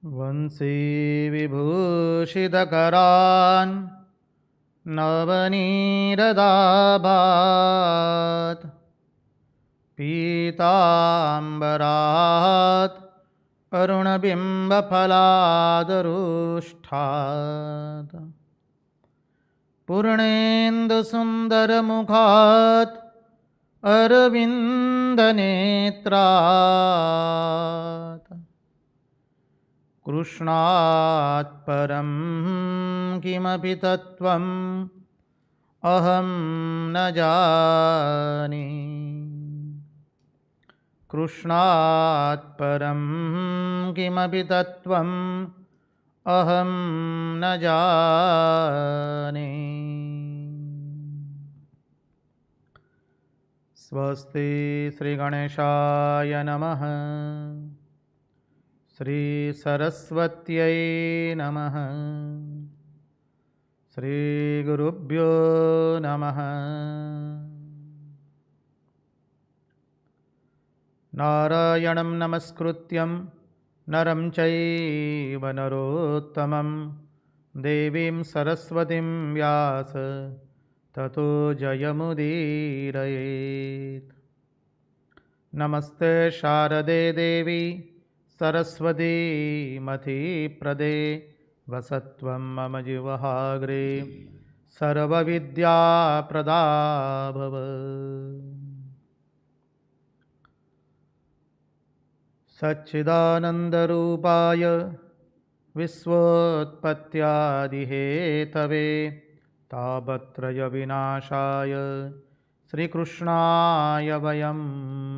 वंशी विभूषितकरान् नवनीरदाभात् पीताम्बरात् अरुणबिम्बफलादरुष्ठात् पूर्णेन्दुसुन्दरमुखात् अरविन्दनेत्रात् कृष्णात् परं किमपि तत्त्वम् अहं न जाने। कृष्णात् परं किमपि तत्त्वम् अहं न जाने। स्वस्ति श्रीगणेशाय नमः। श्रीसरस्वत्यै नमः। श्रीगुरुभ्यो नमः। नारायणं नमस्कृत्यं नरं चैव नरोत्तमं देवीं सरस्वतीं व्यास ततो जयमुदीरयेत्। नमस्ते शारदे देवी सरस्वती मतिप्रदे वसत्वं मम जिह्वाग्रे सर्वविद्याप्रदा भव। सच्चिदानन्दरूपाय विश्वोत्पत्त्यादिहेतवे तापत्रयविनाशाय श्रीकृष्णाय वयं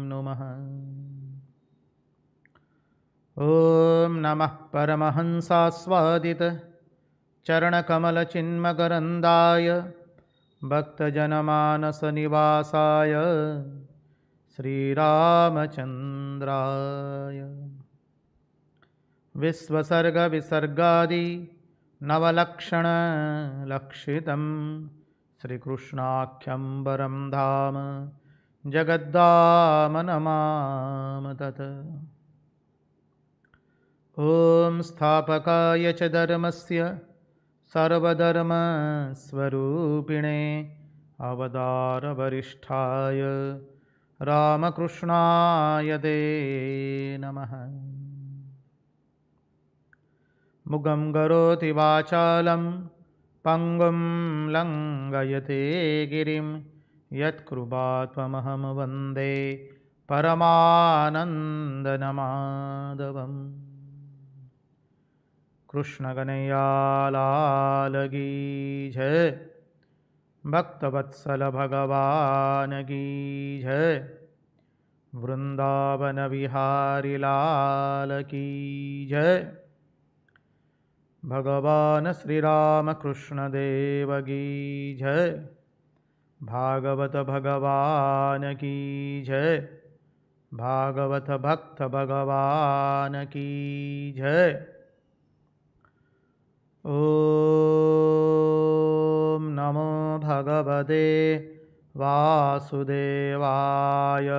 नुमः। ॐ नमः परमहंसास्वादित चरणकमलचिन्मकरन्दाय भक्तजनमानसनिवासाय श्रीरामचन्द्राय विश्वसर्गविसर्गादि नवलक्षणलक्षितं श्रीकृष्णाख्यं वरं धाम जगद्धाम नमामि तत्। ॐ स्थापकाय च धर्मस्य सर्वधर्मस्वरूपिणे अवतारवरिष्ठाय रामकृष्णाय ते नमः। मुगं करोति वाचालं पङ्गुं लङ्घयते गिरिं यत्कृपात्महं वन्दे परमानन्दमाधवम्। कृष्णकनैयालाल की जय, भक्तवत्सल भगवान की जय, वृंदावन विहारी लाल की जय, भगवान श्री राम कृष्ण देव की जय, भागवत भगवान की जय, भागवत भक्त भगवान की जय। ॐ नमो भगवते वासुदेवाय।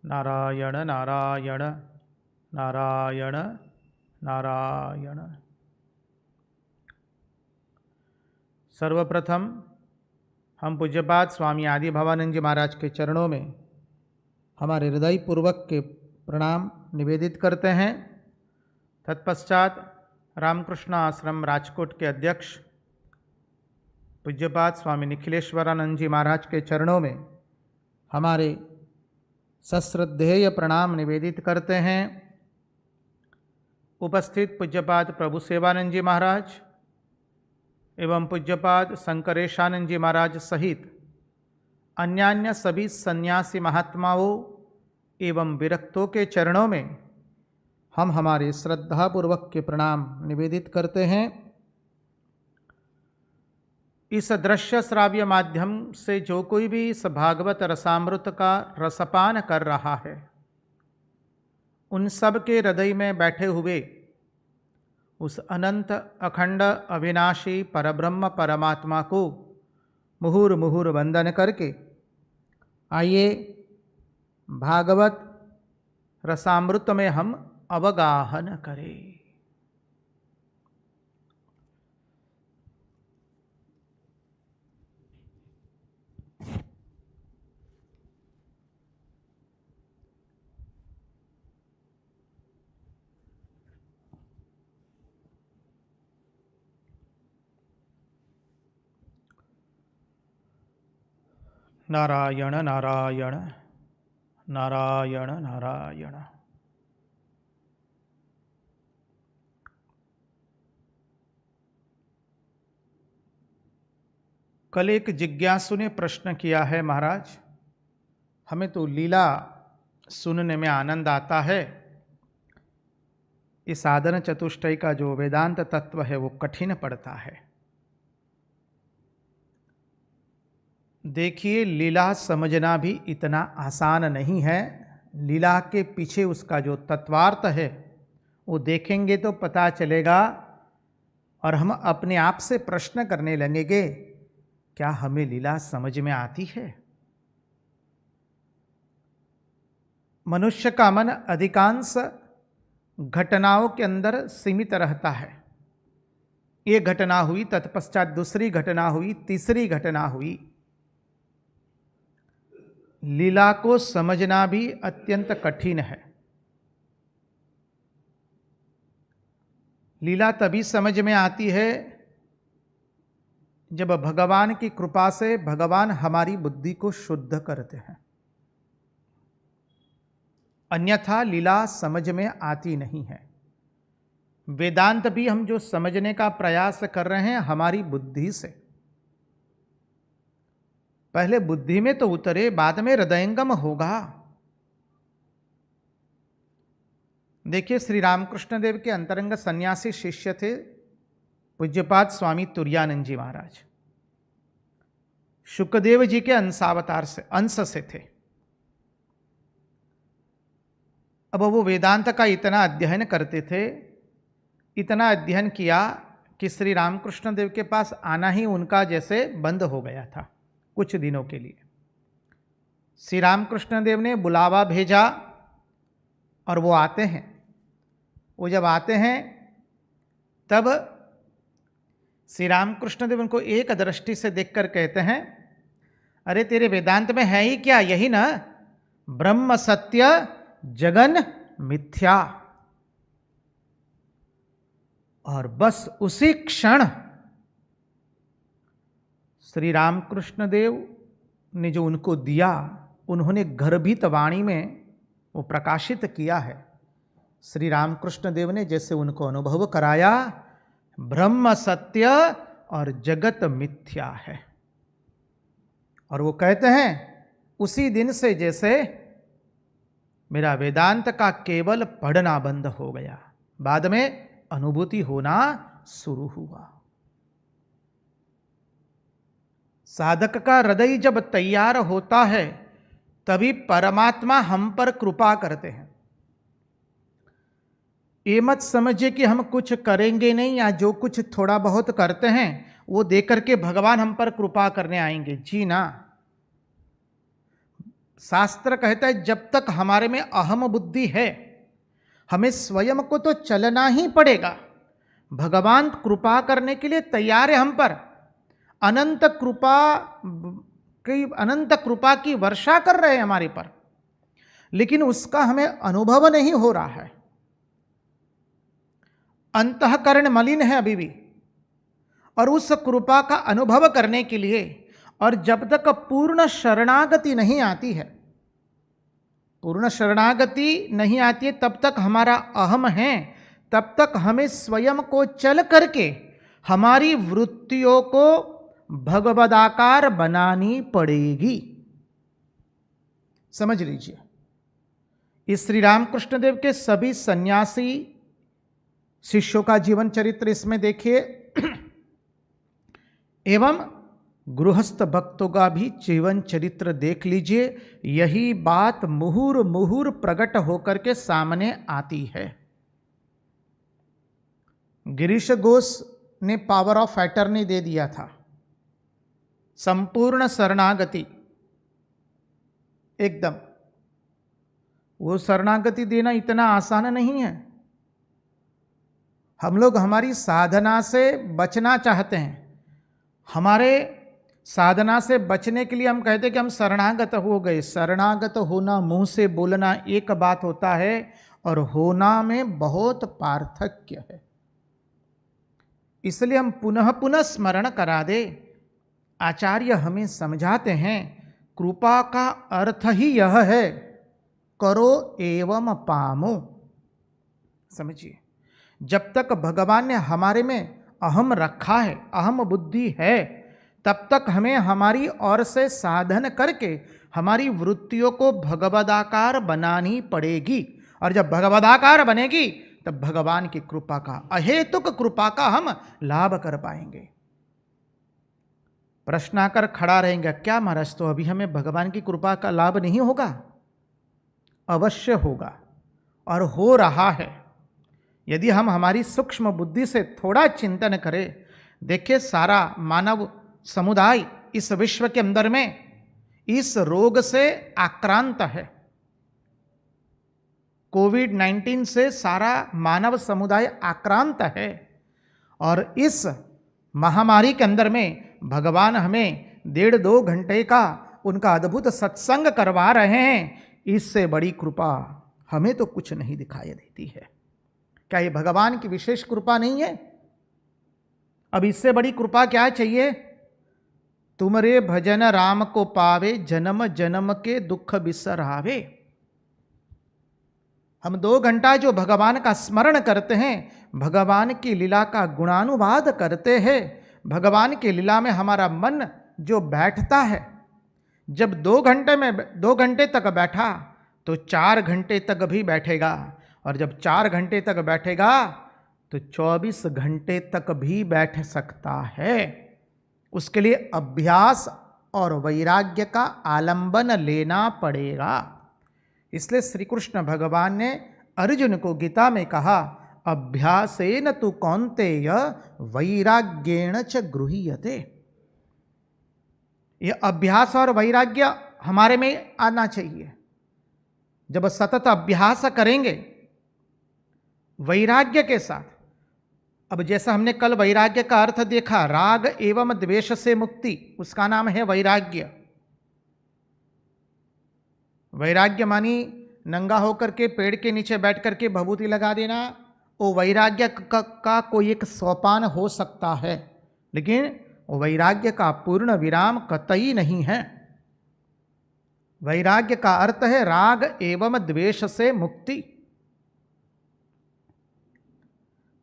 नारायण नारायण नारायण नारायण। सर्वप्रथम हम पूज्यपाद स्वामी आदि भवानंद जी महाराज के चरणों में हमारे हृदयपूर्वक के प्रणाम निवेदित करते हैं। तत्पश्चात रामकृष्ण आश्रम राजकोट के अध्यक्ष पूज्यपाद स्वामी निखिलेश्वरानंद जी महाराज के चरणों में हमारे सश्रद्धेय प्रणाम निवेदित करते हैं। उपस्थित पूज्यपाद प्रभु सेवानंद जी महाराज एवं पूज्यपाद शंकरेशानंद जी महाराज सहित अन्यान्य सभी सन्यासी महात्माओं एवं विरक्तों के चरणों में हम हमारे श्रद्धापूर्वक के प्रणाम निवेदित करते हैं। इस दृश्य श्राव्य माध्यम से जो कोई भी इस भागवत रसामृत का रसपान कर रहा है, उन सब के हृदय में बैठे हुए उस अनंत अखंड अविनाशी परब्रह्म परमात्मा को मुहुर मुहुर वंदन करके आइए भागवत रसामृत में हम अवगाहन करें। नारायण नारायण नारायण नारायण। कल एक जिज्ञासु ने प्रश्न किया है, महाराज हमें तो लीला सुनने में आनंद आता है, इस साधन चतुष्टय का जो वेदांत तत्व है वो कठिन पड़ता है। देखिए, लीला समझना भी इतना आसान नहीं है। लीला के पीछे उसका जो तत्वार्थ है वो देखेंगे तो पता चलेगा, और हम अपने आप से प्रश्न करने लगेंगे, क्या हमें लीला समझ में आती है? मनुष्य का मन अधिकांश घटनाओं के अंदर सीमित रहता है। ये घटना हुई, तत्पश्चात दूसरी घटना हुई, तीसरी घटना हुई। लीला को समझना भी अत्यंत कठिन है। लीला तभी समझ में आती है जब भगवान की कृपा से भगवान हमारी बुद्धि को शुद्ध करते हैं, अन्यथा लीला समझ में आती नहीं है। वेदांत भी हम जो समझने का प्रयास कर रहे हैं हमारी बुद्धि से, पहले बुद्धि में तो उतरे, बाद में हृदयंगम होगा। देखिए, श्री रामकृष्ण देव के अंतरंग सन्यासी शिष्य थे पूज्यपाद स्वामी तुरानंद जी महाराज। शुकदेव जी के अंश से थे। अब वो वेदांत का इतना अध्ययन करते थे, इतना अध्ययन किया कि श्री रामकृष्ण देव के पास आना ही उनका जैसे बंद हो गया था कुछ दिनों के लिए। श्री रामकृष्ण देव ने बुलावा भेजा और वो आते हैं। वो जब आते हैं तब श्री रामकृष्ण देव उनको एक दृष्टि से देखकर कहते हैं, अरे तेरे वेदांत में है ही क्या, यही ना, ब्रह्म सत्य जगन मिथ्या। और बस उसी क्षण श्री रामकृष्ण देव ने जो उनको दिया, उन्होंने गर्भित वाणी में वो प्रकाशित किया है। श्री रामकृष्ण देव ने जैसे उनको अनुभव कराया, ब्रह्म सत्य और जगत मिथ्या है। और वो कहते हैं उसी दिन से जैसे मेरा वेदांत का केवल पढ़ना बंद हो गया, बाद में अनुभूति होना शुरू हुआ। साधक का हृदय जब तैयार होता है तभी परमात्मा हम पर कृपा करते हैं। ये मत समझिए कि हम कुछ करेंगे नहीं, या जो कुछ थोड़ा बहुत करते हैं वो देकर के भगवान हम पर कृपा करने आएंगे। जी ना, शास्त्र कहता है जब तक हमारे में अहम बुद्धि है, हमें स्वयं को तो चलना ही पड़ेगा। भगवान कृपा करने के लिए तैयार है हम पर, अनंत कृपा की वर्षा कर रहे हैं हमारे पर, लेकिन उसका हमें अनुभव नहीं हो रहा है। अंतःकरण मलिन है अभी भी, और उस कृपा का अनुभव करने के लिए, और जब तक पूर्ण शरणागति नहीं आती है, पूर्ण शरणागति नहीं आती है, तब तक हमारा अहम है, तब तक हमें स्वयं को चल करके हमारी वृत्तियों को भगवदाकार बनानी पड़ेगी। समझ लीजिए, इस श्री रामकृष्ण देव के सभी सन्यासी शिष्यों का जीवन चरित्र इसमें देखिए, एवं गृहस्थ भक्तों का भी जीवन चरित्र देख लीजिए। यही बात मुहुर मुहुर प्रकट होकर के सामने आती है। गिरीश घोष ने पावर ऑफ अटर्नी दे दिया था, संपूर्ण शरणागति एकदम। वो शरणागति देना इतना आसान नहीं है। हम लोग हमारी साधना से बचना चाहते हैं। हमारे साधना से बचने के लिए हम कहते हैं कि हम शरणागत हो गए। शरणागत होना, मुंह से बोलना एक बात होता है और होना में बहुत पार्थक्य है। इसलिए हम पुनः पुनः स्मरण करा दे। आचार्य हमें समझाते हैं कृपा का अर्थ ही यह है, करो एवं पामो। समझिए, जब तक भगवान ने हमारे में अहम रखा है, अहम बुद्धि है, तब तक हमें हमारी ओर से साधन करके हमारी वृत्तियों को भगवदाकार बनानी पड़ेगी। और जब भगवदाकार बनेगी तब भगवान की कृपा का, अहेतुक कृपा का हम लाभ कर पाएंगे। प्रश्न आकर खड़ा रहेंगे, क्या महाराज, तो अभी हमें भगवान की कृपा का लाभ नहीं होगा? अवश्य होगा और हो रहा है। यदि हम हमारी सूक्ष्म बुद्धि से थोड़ा चिंतन करें। देखिए, सारा मानव समुदाय इस विश्व के अंदर में इस रोग से आक्रांत है। कोविड-19 से सारा मानव समुदाय आक्रांत है और इस महामारी के अंदर में भगवान हमें 1.5-2 घंटे का उनका अद्भुत सत्संग करवा रहे हैं। इससे बड़ी कृपा हमें तो कुछ नहीं दिखाई देती है। क्या ये भगवान की विशेष कृपा नहीं है? अब इससे बड़ी कृपा क्या चाहिए? तुमरे भजन राम को पावे, जन्म जन्म के दुख बिसरावे। हम 2 घंटा जो भगवान का स्मरण करते हैं, भगवान की लीला का गुणानुवाद करते हैं, भगवान की लीला में हमारा मन जो बैठता है, जब 2 घंटे तक बैठा तो 4 घंटे तक भी बैठेगा, और जब 4 घंटे तक बैठेगा तो 24 घंटे तक भी बैठ सकता है। उसके लिए अभ्यास और वैराग्य का आलंबन लेना पड़ेगा। इसलिए श्री कृष्ण भगवान ने अर्जुन को गीता में कहा, अभ्यासेन तु कौन्तेय वैराग्येण च गृह्यते। यह अभ्यास और वैराग्य हमारे में आना चाहिए। जब सतत अभ्यास करेंगे वैराग्य के साथ, अब जैसा हमने कल वैराग्य का अर्थ देखा, राग एवं द्वेष से मुक्ति, उसका नाम है वैराग्य। वैराग्य मानी नंगा होकर के पेड़ के नीचे बैठ करके भभूति लगा देना, वो वैराग्य का कोई एक सोपान हो सकता है, लेकिन वो वैराग्य का पूर्ण विराम कतई नहीं है। वैराग्य का अर्थ है राग एवं द्वेष से मुक्ति।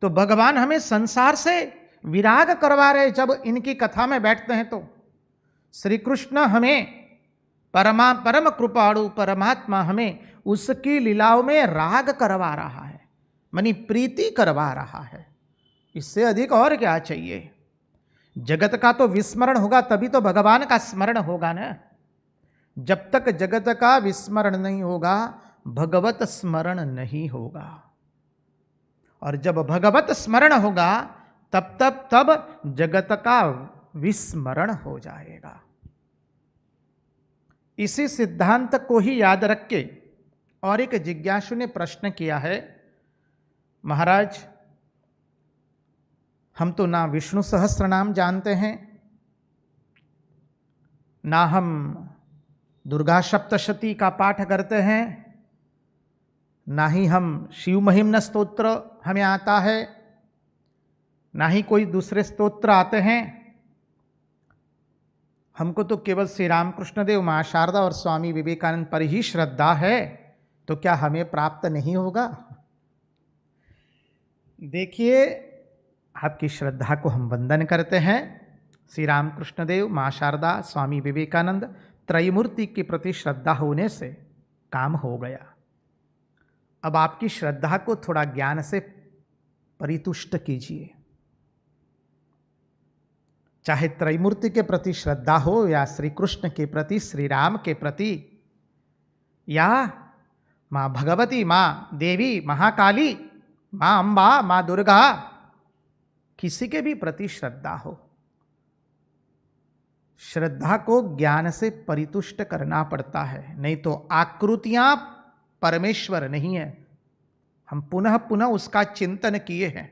तो भगवान हमें संसार से विराग करवा रहे। जब इनकी कथा में बैठते हैं तो श्री कृष्ण हमें परम कृपाणु परमात्मा हमें उसकी लीलाओं में राग करवा रहा है, मानी प्रीति करवा रहा है। इससे अधिक और क्या चाहिए? जगत का तो विस्मरण होगा तभी तो भगवान का स्मरण होगा ना। जब तक जगत का विस्मरण नहीं होगा, भगवत स्मरण नहीं होगा। और जब भगवत स्मरण होगा तब जगत का विस्मरण हो जाएगा। इसी सिद्धांत को ही याद रख के और एक जिज्ञासु ने प्रश्न किया है, महाराज हम तो ना विष्णु सहस्त्र नाम जानते हैं, ना हम दुर्गा सप्तशती का पाठ करते हैं, ना ही हम शिव महिम्न स्तोत्र हमें आता है, ना ही कोई दूसरे स्तोत्र आते हैं। हमको तो केवल श्री रामकृष्ण देव, माँ शारदा और स्वामी विवेकानंद पर ही श्रद्धा है, तो क्या हमें प्राप्त नहीं होगा? देखिए, आपकी श्रद्धा को हम वंदन करते हैं। श्री रामकृष्ण देव, माँ शारदा, स्वामी विवेकानंद त्रयमूर्ति के प्रति श्रद्धा होने से काम हो गया। अब आपकी श्रद्धा को थोड़ा ज्ञान से परितुष्ट कीजिए। चाहे त्रयमूर्ति के प्रति श्रद्धा हो, या श्री कृष्ण के प्रति, श्री राम के प्रति, या माँ भगवती, माँ देवी, महाकाली, माँ अम्बा, माँ दुर्गा, किसी के भी प्रति श्रद्धा हो, श्रद्धा को ज्ञान से परितुष्ट करना पड़ता है। नहीं तो आकृतियां परमेश्वर नहीं है। हम पुनः पुनः उसका चिंतन किए हैं,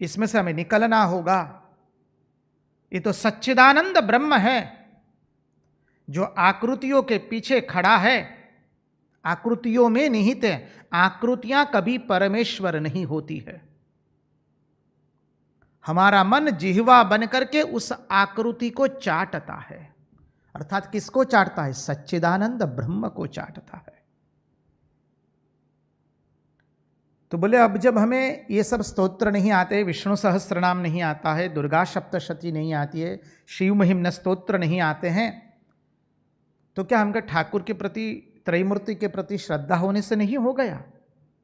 इसमें से हमें निकलना होगा। ये तो सच्चिदानंद ब्रह्म है जो आकृतियों के पीछे खड़ा है, आकृतियों में निहित है। आकृतियां कभी परमेश्वर नहीं होती है। हमारा मन जिह्वा बनकर के उस आकृति को चाटता है, अर्थात किसको चाटता है? सच्चिदानंद ब्रह्म को चाटता है। तो बोले अब जब हमें ये सब स्तोत्र नहीं आते, विष्णु सहस्त्रनाम नहीं आता है, दुर्गा सप्तशती नहीं आती है, शिव महिम्न स्तोत्र नहीं आते हैं, तो क्या हमका ठाकुर के प्रति, त्रैमूर्ति के प्रति श्रद्धा होने से नहीं हो गया?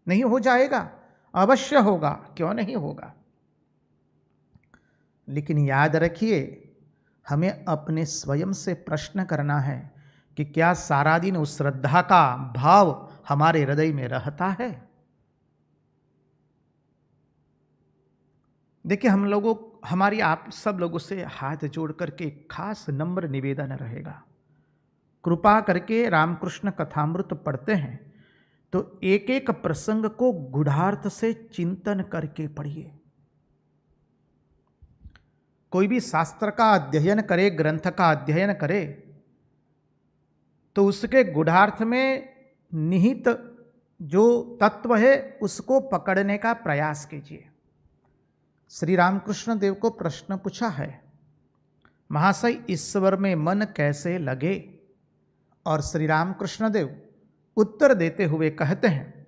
नहीं हो जाएगा, अवश्य होगा, क्यों नहीं होगा। लेकिन याद रखिए, हमें अपने स्वयं से प्रश्न करना है कि क्या सारा दिन उस श्रद्धा का भाव हमारे हृदय में रहता है? देखिए, हम लोगों, हमारी आप सब लोगों से हाथ जोड़ करके एक खास नम्र निवेदन रहेगा, कृपा करके रामकृष्ण कथामृत पढ़ते हैं तो एक एक प्रसंग को गूढ़ार्थ से चिंतन करके पढ़िए। कोई भी शास्त्र का अध्ययन करे, ग्रंथ का अध्ययन करे, तो उसके गूढ़ार्थ में निहित जो तत्व है उसको पकड़ने का प्रयास कीजिए। श्री रामकृष्ण देव को प्रश्न पूछा है, महाशय ईश्वर में मन कैसे लगे? और श्री रामकृष्ण देव उत्तर देते हुए कहते हैं,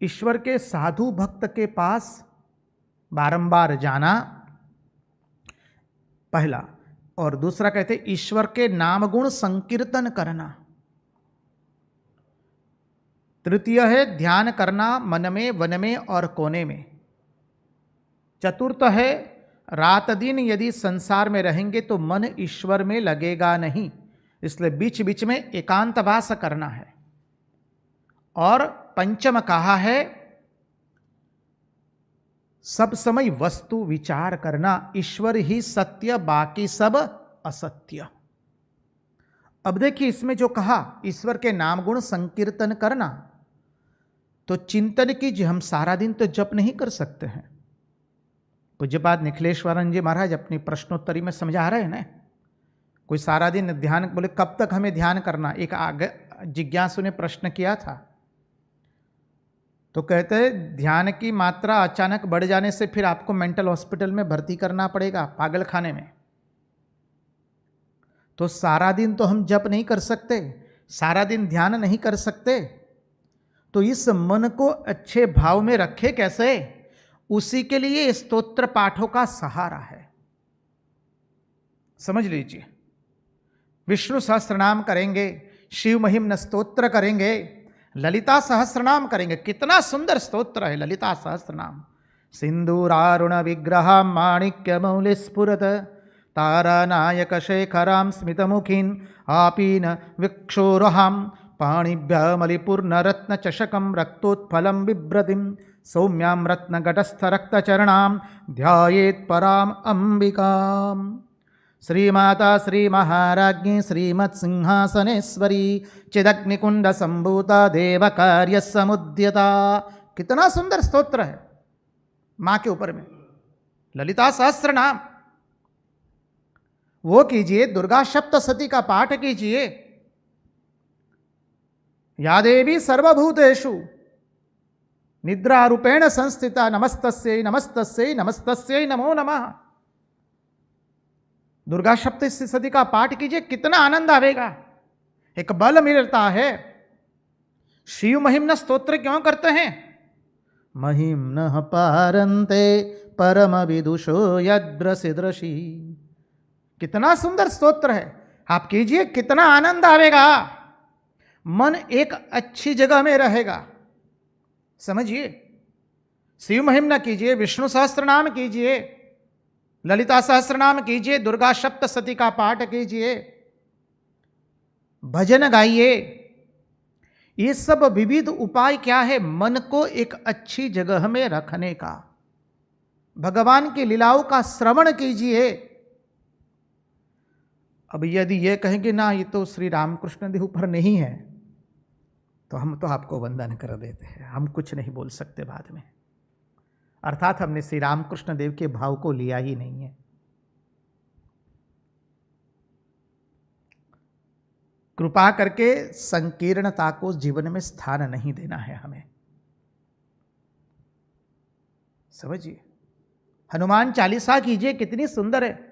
ईश्वर के साधु भक्त के पास बारंबार जाना पहला, और दूसरा कहते ईश्वर के नाम गुण संकीर्तन करना, तृतीय है ध्यान करना मन में, वन में और कोने में, चतुर्थ है रात दिन यदि संसार में रहेंगे तो मन ईश्वर में लगेगा नहीं, इसलिए बीच बीच में एकांतवास करना है, और पंचम कहा है सब समय वस्तु विचार करना, ईश्वर ही सत्य बाकी सब असत्य। अब देखिए, इसमें जो कहा ईश्वर के नाम गुण संकीर्तन करना, तो चिंतन कीजिए। हम सारा दिन तो जप नहीं कर सकते हैं। पूज्यपाद निखिलेश्वरन जी महाराज अपनी प्रश्नोत्तरी में समझा रहे हैं ना, कोई सारा दिन ध्यान, बोले कब तक हमें ध्यान करना? एक आगे जिज्ञासु ने प्रश्न किया था, तो कहते हैं ध्यान की मात्रा अचानक बढ़ जाने से फिर आपको मेंटल हॉस्पिटल में भर्ती करना पड़ेगा, पागल खाने में। तो सारा दिन तो हम जप नहीं कर सकते, सारा दिन ध्यान नहीं कर सकते, तो इस मन को अच्छे भाव में रखे कैसे? उसी के लिए स्तोत्र पाठों का सहारा है। समझ लीजिए, विष्णु सहस्त्रनाम करेंगे, शिव महिम्न स्तोत्र करेंगे, ललिता सहस्त्रनाम करेंगे। कितना सुंदर स्तोत्र है ललिता सहस्त्रनाम। सिंदूरारुण विग्रह माणिक्य मौलि स्फुरत तारानायक शेखरां स्मितमुखीन आपीन विक्षोरहां पाणिभ्य मलिपूर्ण रत्न चषकं रक्तोत्फलं बिभ्रतिं सौम्यां रत्नघटस्थ रक्तचरणां ध्यायेत् पराम् अंबिकाम्। श्रीमाता श्री महाराज्ञी श्रीमत्सिंहासनेश्वरी चिदग्निकुंड संभूता देव कार्य समुद्यता। कितना सुंदर स्तोत्र है मां के ऊपर में। ललिता सहस्त्र नाम वो कीजिए, दुर्गा सप्तशती का पाठ कीजिए। या देवी सर्वभूतेषु निद्रा रूपेण संस्थिता नमस्तस्यै नमस्तस्यै नमस्तस्यै नमो नमः। दुर्गा सप्तशती का पाठ कीजिए, कितना आनंद आवेगा, एक बल मिलता है। शिव महिम्न स्तोत्र क्यों करते हैं? महिम्नः पारन्ते परम विदुषो यद्रसिदृषि। कितना सुंदर स्तोत्र है, आप कीजिए, कितना आनंद आवेगा, मन एक अच्छी जगह में रहेगा। समझिए, शिव महिम्न कीजिए, विष्णु सहस्त्र नाम कीजिए, ललिता सहस्त्रनाम कीजिए, दुर्गा सप्तशती का पाठ कीजिए, भजन गाइए। ये सब विविध उपाय क्या है? मन को एक अच्छी जगह में रखने का। भगवान की लीलाओं का श्रवण कीजिए। अब यदि ये कहेंगे ना ये तो श्री रामकृष्ण देव पर नहीं है, तो हम तो आपको वंदन कर देते हैं, हम कुछ नहीं बोल सकते बाद में। अर्थात हमने श्री रामकृष्ण देव के भाव को लिया ही नहीं है। कृपा करके संकीर्णता को जीवन में स्थान नहीं देना है हमें, समझिए। हनुमान चालीसा कीजिए, कितनी सुंदर है।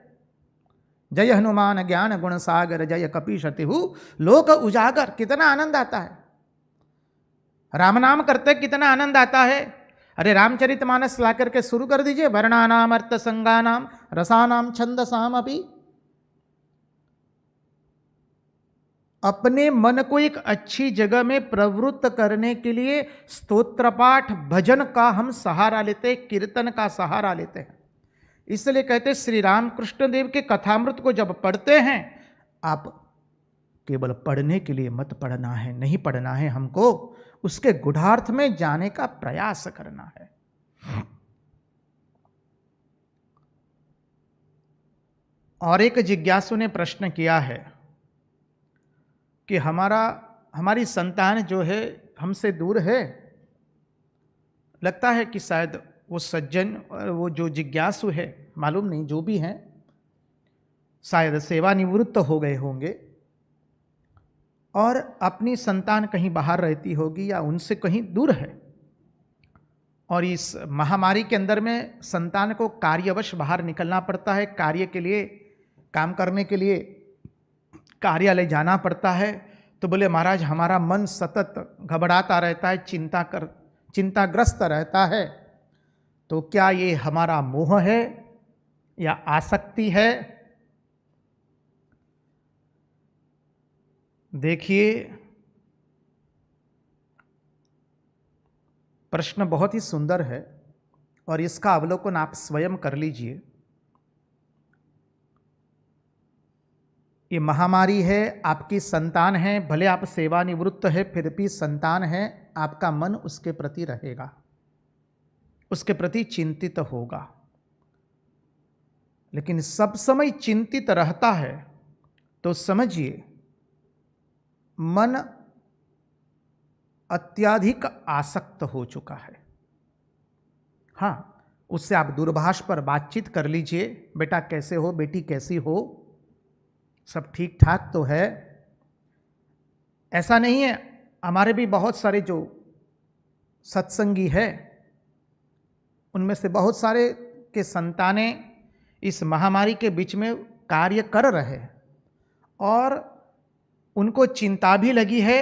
जय हनुमान ज्ञान गुण सागर, जय कपीश तिहु लोक उजागर। कितना आनंद आता है राम नाम करते, कितना आनंद आता है। अरे रामचरितमानस ला करके शुरू कर दीजिए। वर्णानाम अर्थ संगानाम रसानाम छंदसाम अपि। अपने मन को एक अच्छी जगह में प्रवृत्त करने के लिए स्तोत्र पाठ भजन का हम सहारा लेते हैं, कीर्तन का सहारा लेते हैं। इसलिए कहते हैं श्री रामकृष्ण देव के कथामृत को जब पढ़ते हैं, आप केवल पढ़ने के लिए मत पढ़ना है, नहीं पढ़ना है, हमको उसके गूढ़ार्थ में जाने का प्रयास करना है। और एक जिज्ञासु ने प्रश्न किया है कि हमारी संतान जो है हमसे दूर है। लगता है कि शायद वो सज्जन और वो जो जिज्ञासु है, मालूम नहीं, जो भी हैं, शायद सेवानिवृत्त हो गए होंगे और अपनी संतान कहीं बाहर रहती होगी या उनसे कहीं दूर है। और इस महामारी के अंदर में संतान को कार्यवश बाहर निकलना पड़ता है, कार्य के लिए, काम करने के लिए कार्यालय जाना पड़ता है। तो बोले महाराज हमारा मन सतत घबराता रहता है, चिंताग्रस्त रहता है। तो क्या ये हमारा मोह है या आसक्ति है? देखिए, प्रश्न बहुत ही सुंदर है और इसका अवलोकन आप स्वयं कर लीजिए। ये महामारी है, आपकी संतान है, भले आप सेवानिवृत्त है फिर भी संतान है, आपका मन उसके प्रति रहेगा, उसके प्रति चिंतित होगा। लेकिन सब समय चिंतित रहता है तो समझिए मन अत्याधिक आसक्त हो चुका है। हाँ, उससे आप दूरभाष पर बातचीत कर लीजिए, बेटा कैसे हो, बेटी कैसी हो, सब ठीक ठाक तो है। ऐसा नहीं है, हमारे भी बहुत सारे जो सत्संगी है उनमें से बहुत सारे के संतानें इस महामारी के बीच में कार्य कर रहे हैं और उनको चिंता भी लगी है।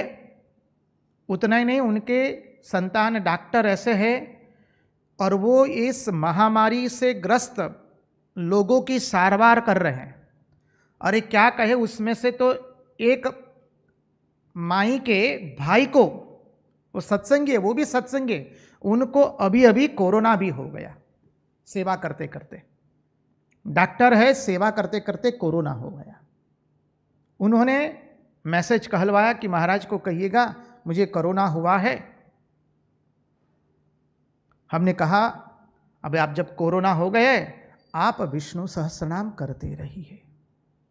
उतना ही नहीं, उनके संतान डॉक्टर ऐसे हैं और वो इस महामारी से ग्रस्त लोगों की सारवार कर रहे हैं। अरे क्या कहे, उसमें से तो एक माई के भाई को, वो सत्संगी है, वो भी सत्संगी है, उनको अभी अभी कोरोना भी हो गया सेवा करते करते। डॉक्टर है, सेवा करते करते कोरोना हो गया। उन्होंने मैसेज कहलवाया कि महाराज को कहिएगा मुझे कोरोना हुआ है। हमने कहा अब आप जब कोरोना हो गए, आप विष्णु सहस्रनाम करते रहिए,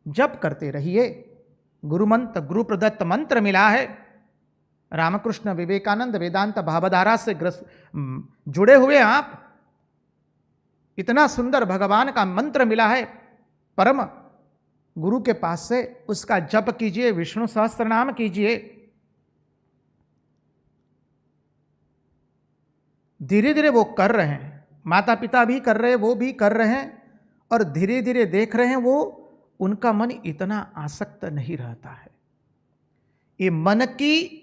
जप करते रहिए। गुरु मंत्र, गुरु प्रदत्त मंत्र मिला है। रामकृष्ण विवेकानंद वेदांत भावधारा से जुड़े हुए आप, इतना सुंदर भगवान का मंत्र मिला है परम गुरु के पास से, उसका जप कीजिए, विष्णु सहस्त्रनाम कीजिए। धीरे धीरे वो कर रहे हैं, माता पिता भी कर रहे हैं, वो भी कर रहे हैं और धीरे धीरे देख रहे हैं वो उनका मन इतना आसक्त नहीं रहता है। ये मन की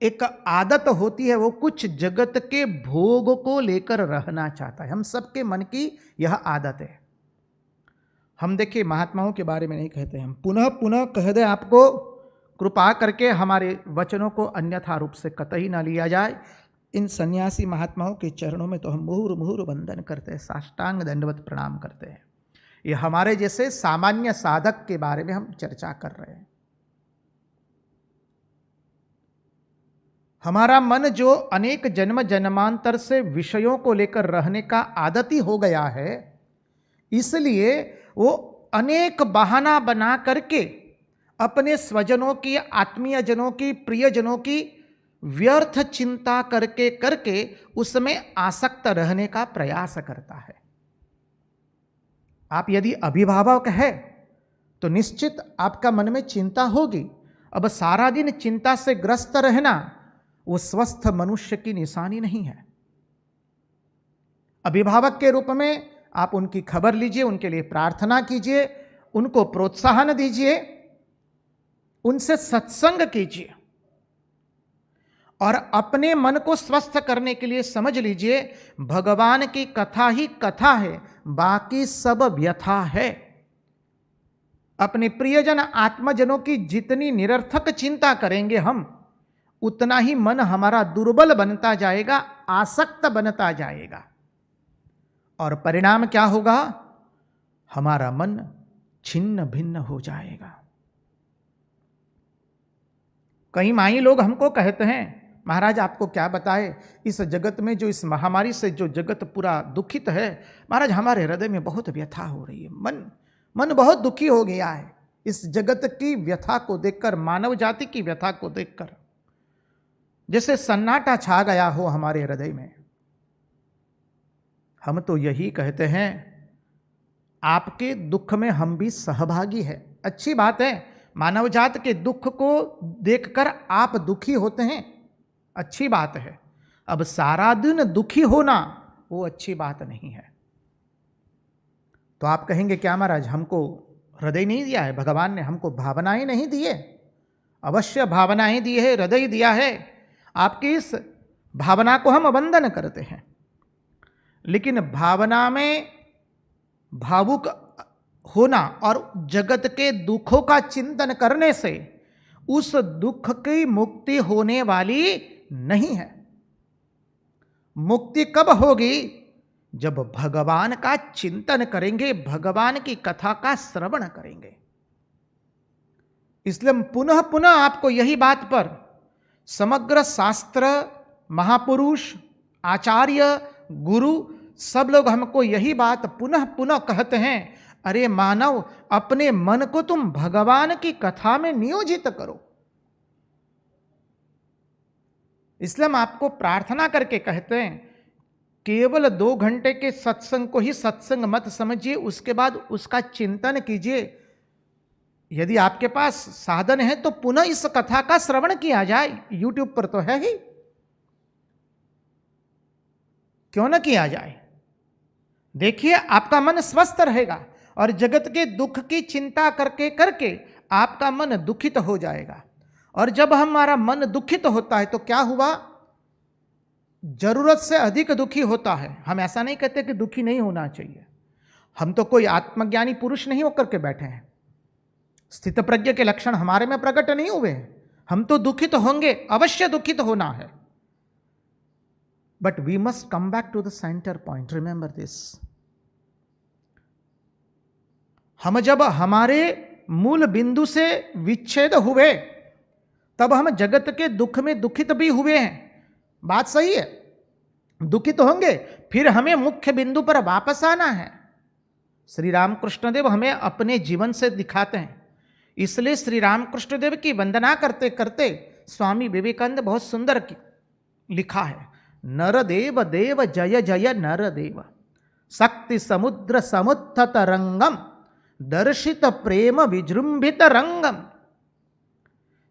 एक आदत होती है, वो कुछ जगत के भोग को लेकर रहना चाहता है। हम सबके मन की यह आदत है। हम देखिए महात्माओं के बारे में नहीं कहते, हम पुनः पुनः कह दें आपको, कृपा करके हमारे वचनों को अन्यथा रूप से कतई ना लिया जाए। इन सन्यासी महात्माओं के चरणों में तो हम मुहुर मुहुर वंदन करते हैं, साष्टांग दंडवत प्रणाम करते हैं। ये हमारे जैसे सामान्य साधक के बारे में हम चर्चा कर रहे हैं। हमारा मन जो अनेक जन्म जन्मांतर से विषयों को लेकर रहने का आदती हो गया है, इसलिए वो अनेक बहाना बना करके अपने स्वजनों की, आत्मीय जनों की, प्रियजनों की व्यर्थ चिंता करके करके उसमें आसक्त रहने का प्रयास करता है। आप यदि अभिभावक है तो निश्चित आपका मन में चिंता होगी। अब सारा दिन चिंता से ग्रस्त रहना वो स्वस्थ मनुष्य की निशानी नहीं है। अभिभावक के रूप में आप उनकी खबर लीजिए, उनके लिए प्रार्थना कीजिए, उनको प्रोत्साहन दीजिए, उनसे सत्संग कीजिए और अपने मन को स्वस्थ करने के लिए समझ लीजिए भगवान की कथा ही कथा है, बाकी सब व्यथा है। अपने प्रियजन आत्मजनों की जितनी निरर्थक चिंता करेंगे हम, उतना ही मन हमारा दुर्बल बनता जाएगा, आसक्त बनता जाएगा और परिणाम क्या होगा? हमारा मन छिन्न भिन्न हो जाएगा। कई माई लोग हमको कहते हैं, महाराज आपको क्या बताए, इस जगत में जो इस महामारी से जो जगत पूरा दुखित है, महाराज हमारे हृदय में बहुत व्यथा हो रही है, मन बहुत दुखी हो गया है इस जगत की व्यथा को देखकर, मानव जाति की व्यथा को देखकर, जैसे सन्नाटा छा गया हो हमारे हृदय में। हम तो यही कहते हैं आपके दुख में हम भी सहभागी हैं। अच्छी बात है, मानव जात के दुख को देखकर आप दुखी होते हैं, अच्छी बात है। अब सारा दिन दुखी होना वो अच्छी बात नहीं है। तो आप कहेंगे क्या महाराज हमको हृदय नहीं दिया है, भगवान ने हमको भावनाएं नहीं दी है? अवश्य भावनाएं दी है, हृदय दिया है। आपकी इस भावना को हम वंदन करते हैं, लेकिन भावना में भावुक होना और जगत के दुखों का चिंतन करने से उस दुख की मुक्ति होने वाली नहीं है। मुक्ति कब होगी? जब भगवान का चिंतन करेंगे, भगवान की कथा का श्रवण करेंगे। इसलिए पुनः पुनः आपको यही बात पर समग्र शास्त्र, महापुरुष, आचार्य, गुरु सब लोग हमको यही बात पुनः पुनः कहते हैं, अरे मानव अपने मन को तुम भगवान की कथा में नियोजित करो। इसलिए हम आपको प्रार्थना करके कहते हैं केवल 2 घंटे के सत्संग को ही सत्संग मत समझिए, उसके बाद उसका चिंतन कीजिए। यदि आपके पास साधन है तो पुनः इस कथा का श्रवण किया जाए, YouTube पर तो है ही, क्यों न किया जाए। देखिए आपका मन स्वस्थ रहेगा और जगत के दुख की चिंता करके करके आपका मन दुखित हो जाएगा। और जब हमारा मन दुखित होता है तो क्या हुआ? जरूरत से अधिक दुखी होता है। हम ऐसा नहीं कहते कि दुखी नहीं होना चाहिए, हम तो कोई आत्मज्ञानी पुरुष नहीं होकर के बैठे हैं, स्थित प्रज्ञ के लक्षण हमारे में प्रकट नहीं हुए हैं। हम तो दुखित होंगे, अवश्य दुखित होना है, but we must come back to the centre point. Remember this, हम जब हमारे मूल बिंदु से विच्छेद हुए तब हम जगत के दुख में दुखित भी हुए हैं, बात सही है, दुखित होंगे, फिर हमें मुख्य बिंदु पर वापस आना है। श्री रामकृष्ण देव हमें अपने जीवन से दिखाते हैं, इसलिए श्री रामकृष्ण देव की वंदना करते करते स्वामी विवेकानंद बहुत सुंदर लिखा है, नरदेव देव जय जय नरदेव, शक्ति समुद्र समुत्थत रंगम, दर्शित प्रेम विजृंभित रंगम।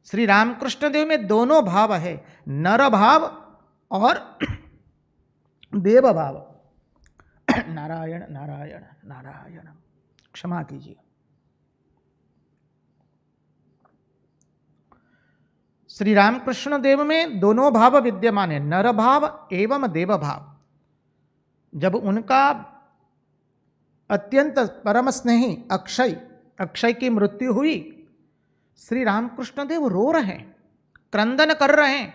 श्री रामकृष्ण देव में दोनों भाव है, नर भाव और देव भाव। नारायण नारायण नारायण, क्षमा कीजिए। श्री रामकृष्ण देव में दोनों भाव विद्यमान है, नर भाव एवं देव भाव। जब उनका अत्यंत परम स्नेही अक्षय की मृत्यु हुई, श्री रामकृष्ण देव रो रहे हैं, क्रंदन कर रहे हैं।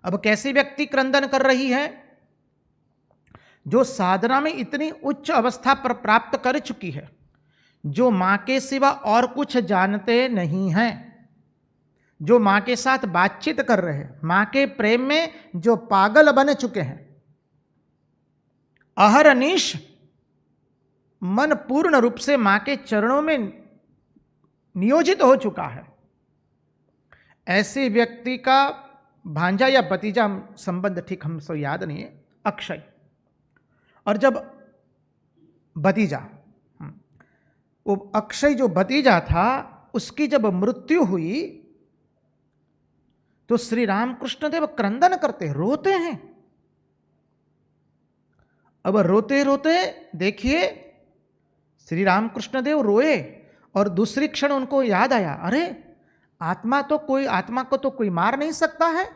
अब कैसी व्यक्ति क्रंदन कर रही है? जो साधना में इतनी उच्च अवस्था पर प्राप्त कर चुकी है, जो मां के सिवा और कुछ जानते नहीं हैं, जो मां के साथ बातचीत कर रहे हैं, मां के प्रेम में जो पागल बन चुके हैं, अहरनिश मन पूर्ण रूप से मां के चरणों में नियोजित हो चुका है। ऐसे व्यक्ति का भांजा या भतीजा संबंध ठीक हमसे याद नहीं है, अक्षय, और जब भतीजा, वो अक्षय जो भतीजा था, उसकी जब मृत्यु हुई तो श्री रामकृष्ण देव क्रंदन करते, रोते हैं। अब रोते रोते देखिए श्री रामकृष्ण देव रोए और दूसरी क्षण उनको याद आया, अरे आत्मा को तो कोई मार नहीं सकता है।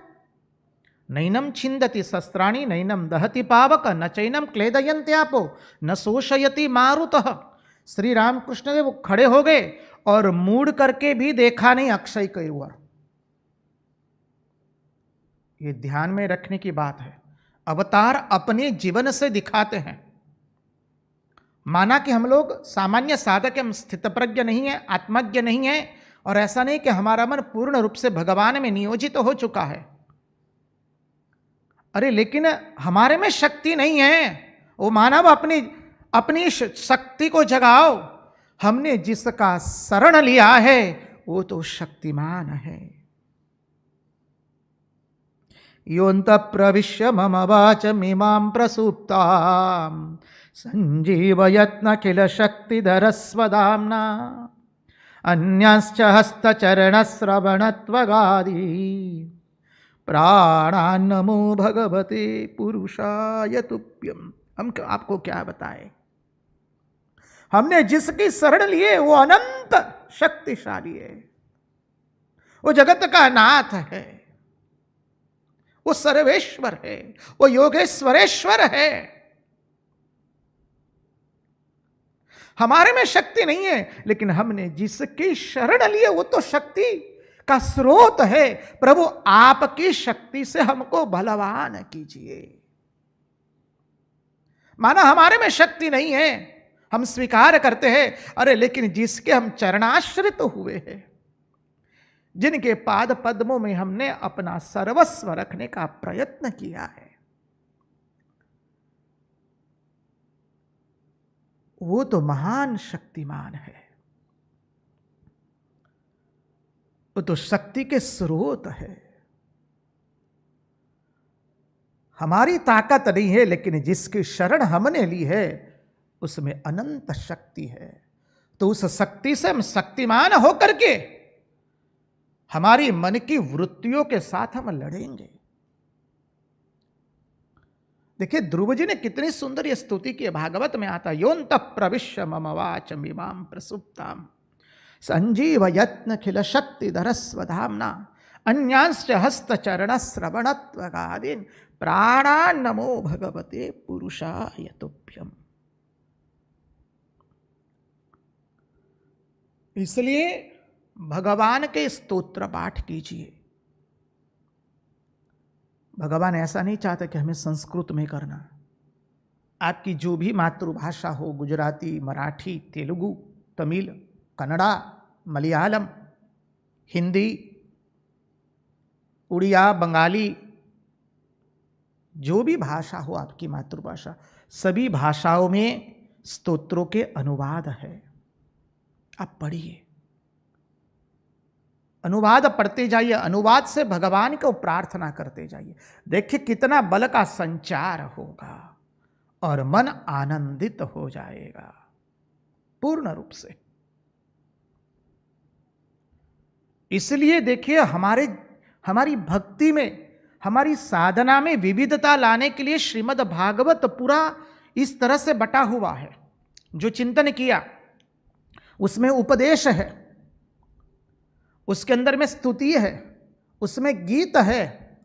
नैनम छिंदति शस्त्राणि नैनम दहति पावक न चैनम क्लेदयन्त्यापो न शोषयति मारुतः। श्री रामकृष्ण देव खड़े हो गए और मूड करके भी देखा नहीं अक्षय के ओर। ये ध्यान में रखने की बात है। अवतार अपने जीवन से दिखाते हैं। माना कि हम लोग सामान्य साधक, हम स्थितप्रज्ञ नहीं है, आत्मज्ञ नहीं है, और ऐसा नहीं कि हमारा मन पूर्ण रूप से भगवान में नियोजित हो चुका है। अरे लेकिन हमारे में शक्ति नहीं है। वो मानव अपनी शक्ति को जगाओ। हमने जिसका शरण लिया है वो तो शक्तिमान है। योऽन्त प्रविश्य मम वाचमिमां प्रसुप्तां संजीवयत्न किल शक्तिधरस्वधाम्ना अन्यांश्च हस्तचरणश्रवणत्वगादि प्राणान्नमो भगवते पुरुषाय तुभ्यम्। हम आपको क्या बताएं, हमने जिसकी शरण लिए वो अनंत शक्तिशाली है, वो जगत का नाथ है, वो सर्वेश्वर है, वो योगेश्वरेश्वर है। हमारे में शक्ति नहीं है, लेकिन हमने जिसकी शरण लिए वो तो शक्ति का स्रोत है। प्रभु आपकी शक्ति से हमको बलवान कीजिए। माना हमारे में शक्ति नहीं है, हम स्वीकार करते हैं, अरे लेकिन जिसके हम चरणाश्रित हुए हैं, जिनके पाद पद्मों में हमने अपना सर्वस्व रखने का प्रयत्न किया है, वो तो महान शक्तिमान है। वो तो शक्ति के स्रोत है। हमारी ताकत नहीं है, लेकिन जिसकी शरण हमने ली है उसमें अनंत शक्ति है। तो उस शक्ति से हम शक्तिमान होकर के हमारी मन की वृत्तियों के साथ हम लड़ेंगे। देखिए ध्रुव जी ने कितनी सुंदर यह स्तुति की। भागवत में आता, योऽन्त प्रविश्य मम वाचमिमां प्रसुप्तां संजीवयत्न खिल शक्तिधरस्वधाम्ना अन्यांश्च हस्तचरणश्रवणत्वगादीन् प्राणान्नमो भगवते पुरुषाय तुभ्यम्। इसलिए भगवान के स्तोत्र पाठ कीजिए। भगवान ऐसा नहीं चाहते कि हमें संस्कृत में करना। आपकी जो भी मातृभाषा हो, गुजराती, मराठी, तेलुगु, तमिल, कन्नड़ा, मलयालम, हिंदी, उड़िया, बंगाली, जो भी भाषा हो आपकी मातृभाषा, सभी भाषाओं में स्तोत्रों के अनुवाद है। आप पढ़िए, अनुवाद पढ़ते जाइए, अनुवाद से भगवान को प्रार्थना करते जाइए। देखिए कितना बल का संचार होगा और मन आनंदित हो जाएगा पूर्ण रूप से। इसलिए देखिए हमारी भक्ति में, हमारी साधना में विविधता लाने के लिए श्रीमद् भागवत पूरा इस तरह से बटा हुआ है। जो चिंतन किया उसमें उपदेश है, उसके अंदर में स्तुति है, उसमें गीत है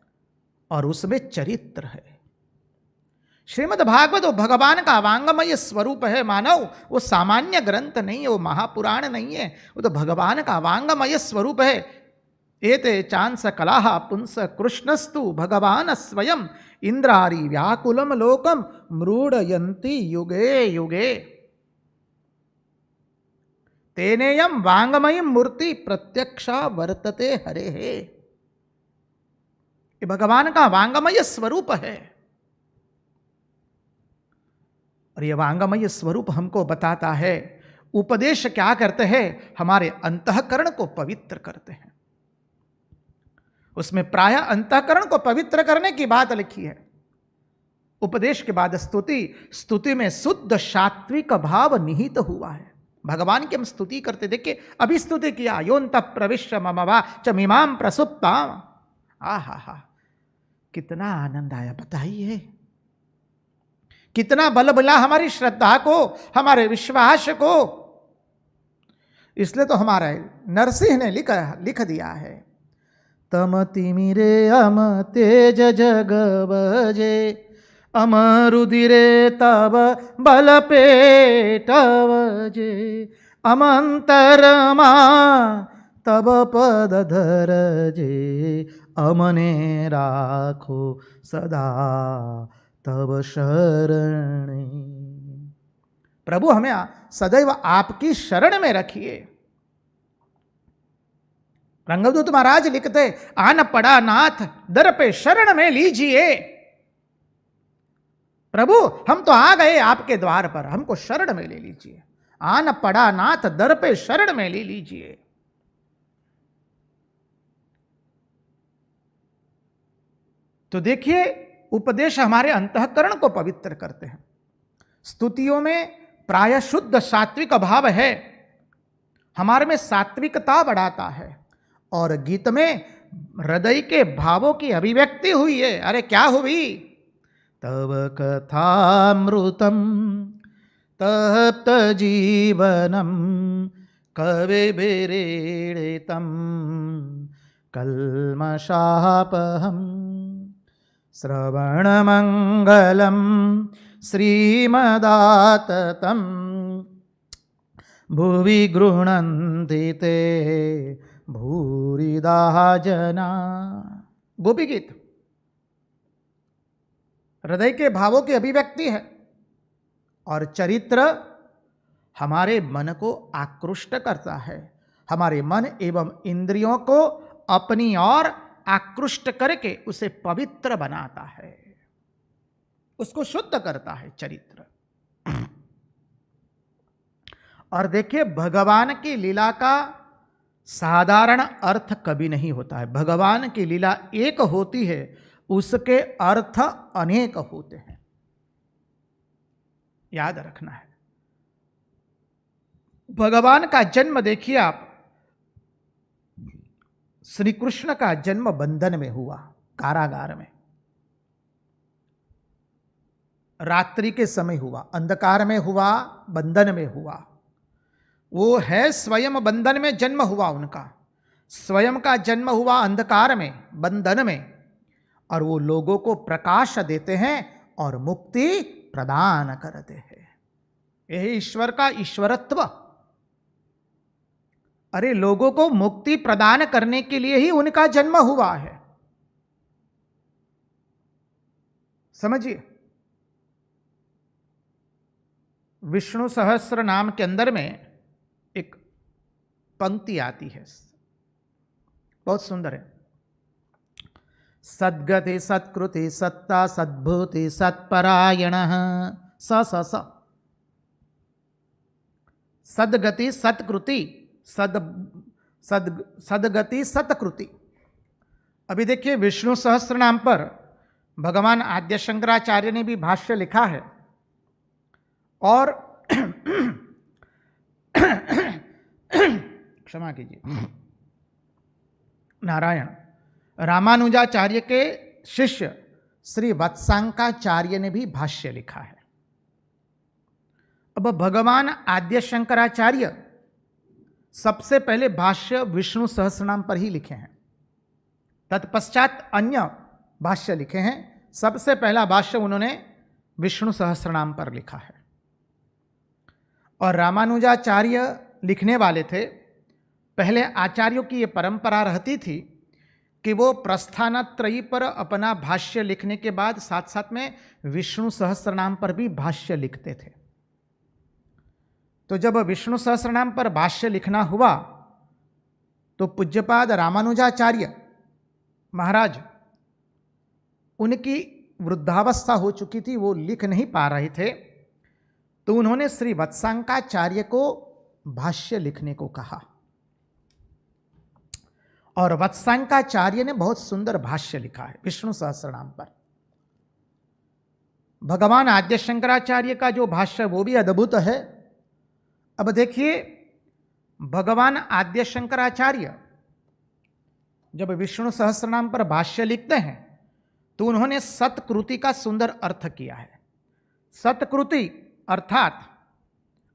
और उसमें चरित्र है। श्रीमद् भागवत वो भगवान का वांगमय स्वरूप है। मानव वो सामान्य ग्रंथ नहीं है, वो महापुराण नहीं है, वो तो भगवान का वांगमय स्वरूप है। एते चांस कलाः पुंस कृष्णस्तु भगवान स्वयं इंद्रारी व्याकुलम लोकम मृडयन्ति युगे युगे तेनेयम वांगमयी मूर्ति प्रत्यक्षा वर्तते हरे हे। ये भगवान का वांगमय स्वरूप है और ये वांगमय स्वरूप हमको बताता है उपदेश क्या करते हैं? हमारे अंतःकरण को पवित्र करते हैं। उसमें प्रायः अंतःकरण को पवित्र करने की बात लिखी है। उपदेश के बाद स्तुति, स्तुति में शुद्ध सात्विक भाव निहित हुआ है। भगवान की हम स्तुति करते, देखिए अभी स्तुति किया, योन्त प्रविश्य मम वाचमिमां प्रसुप्तां। आहा हा, कितना आनंद आया बताइए, कितना बल मिला हमारी श्रद्धा को, हमारे विश्वास को। इसलिए तो हमारे नरसिंह ने लिख दिया है, तम तिमिरे अम तेज जग बजे, अमरुदिरे तब बल पेटवजे, अमंतरमा तब पद धरजे, अमने राखो सदा तब शरणे। प्रभु हमें सदैव आपकी शरण में रखिए। रंगदूत महाराज लिखते, आन पड़ा नाथ दर पे शरण में लीजिए। प्रभु हम तो आ गए आपके द्वार पर, हमको शरण में ले लीजिए। आन पड़ा नाथ दर पे शरण में ले लीजिए। तो देखिए उपदेश हमारे अंतःकरण को पवित्र करते हैं। स्तुतियों में प्राय शुद्ध सात्विक भाव है, हमारे में सात्विकता बढ़ाता है। और गीत में हृदय के भावों की अभिव्यक्ति हुई है। अरे क्या हुई? तव कथामृतम तप्त जीवनम कवे बेरेड़ितम कल्मषापहम श्रवण मंगलम श्रीमदाततम भुवि गृह्णन्ति ते भूरिदा जना। गोपी गीत हृदय के भावों की अभिव्यक्ति है। और चरित्र हमारे मन को आकृष्ट करता है, हमारे मन एवं इंद्रियों को अपनी ओर आकृष्ट करके उसे पवित्र बनाता है, उसको शुद्ध करता है चरित्र। और देखिए भगवान की लीला का साधारण अर्थ कभी नहीं होता है। भगवान की लीला एक होती है, उसके अर्थ अनेक होते हैं, याद रखना है। भगवान का जन्म देखिए आप, श्री कृष्ण का जन्म बंधन में हुआ, कारागार में, रात्रि के समय हुआ, अंधकार में हुआ, बंधन में हुआ। वो है स्वयं बंधन में जन्म हुआ उनका, स्वयं का जन्म हुआ अंधकार में, बंधन में। और वो लोगों को प्रकाश देते हैं और मुक्ति प्रदान करते हैं। यही ईश्वर का ईश्वरत्व। अरे लोगों को मुक्ति प्रदान करने के लिए ही उनका जन्म हुआ है, समझिए। विष्णु सहस्त्र नाम के अंदर में एक पंक्ति आती है, बहुत सुंदर है। सद्गति सत्कृति सत्ता सद्भूति सत्परायण स स स। सद्गति सत्कृति सद्गति सत्कृति। अभी देखिए विष्णु सहस्त्र नाम पर भगवान आद्य शंकराचार्य ने भी भाष्य लिखा है। और क्षमा कीजिए, नारायण रामानुजाचार्य के शिष्य श्री वत्सांकाचार्य ने भी भाष्य लिखा है। अब भगवान आद्य शंकराचार्य सबसे पहले भाष्य विष्णु सहस्रनाम पर ही लिखे हैं, तत्पश्चात अन्य भाष्य लिखे हैं। सबसे पहला भाष्य उन्होंने विष्णु सहस्रनाम पर लिखा है। और रामानुजाचार्य लिखने वाले थे। पहले आचार्यों की ये परंपरा रहती थी कि वो प्रस्थानत्रयी पर अपना भाष्य लिखने के बाद साथ साथ में विष्णु सहस्रनाम पर भी भाष्य लिखते थे। तो जब विष्णु सहस्रनाम पर भाष्य लिखना हुआ तो पूज्यपाद रामानुजाचार्य महाराज, उनकी वृद्धावस्था हो चुकी थी, वो लिख नहीं पा रहे थे। तो उन्होंने श्री वत्सांकाचार्य को भाष्य लिखने को कहा और वत्सांकाचार्य ने बहुत सुंदर भाष्य लिखा है विष्णु सहस्त्रनाम पर। भगवान आद्य शंकराचार्य का जो भाष्य वो भी अद्भुत है। अब देखिए, भगवान आद्य शंकराचार्य जब विष्णु सहस्त्रनाम पर भाष्य लिखते हैं तो उन्होंने सत्कृति का सुंदर अर्थ किया है। सत्कृति अर्थात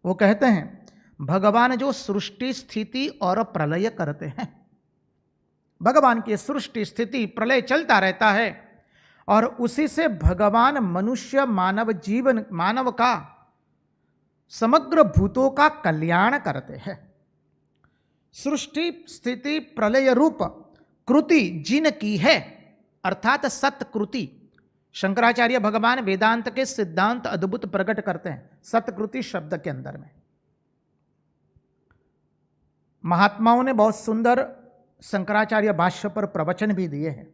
वो कहते हैं भगवान जो सृष्टि स्थिति और प्रलय करते हैं, भगवान की सृष्टि स्थिति प्रलय चलता रहता है और उसी से भगवान मनुष्य मानव का समग्र भूतों का कल्याण करते हैं। सृष्टि स्थिति प्रलय रूप कृति जिन की है अर्थात सत्कृति। शंकराचार्य भगवान वेदांत के सिद्धांत अद्भुत प्रकट करते हैं सत्कृति शब्द के अंदर में। महात्माओं ने बहुत सुंदर शंकराचार्य भाष्य पर प्रवचन भी दिए हैं।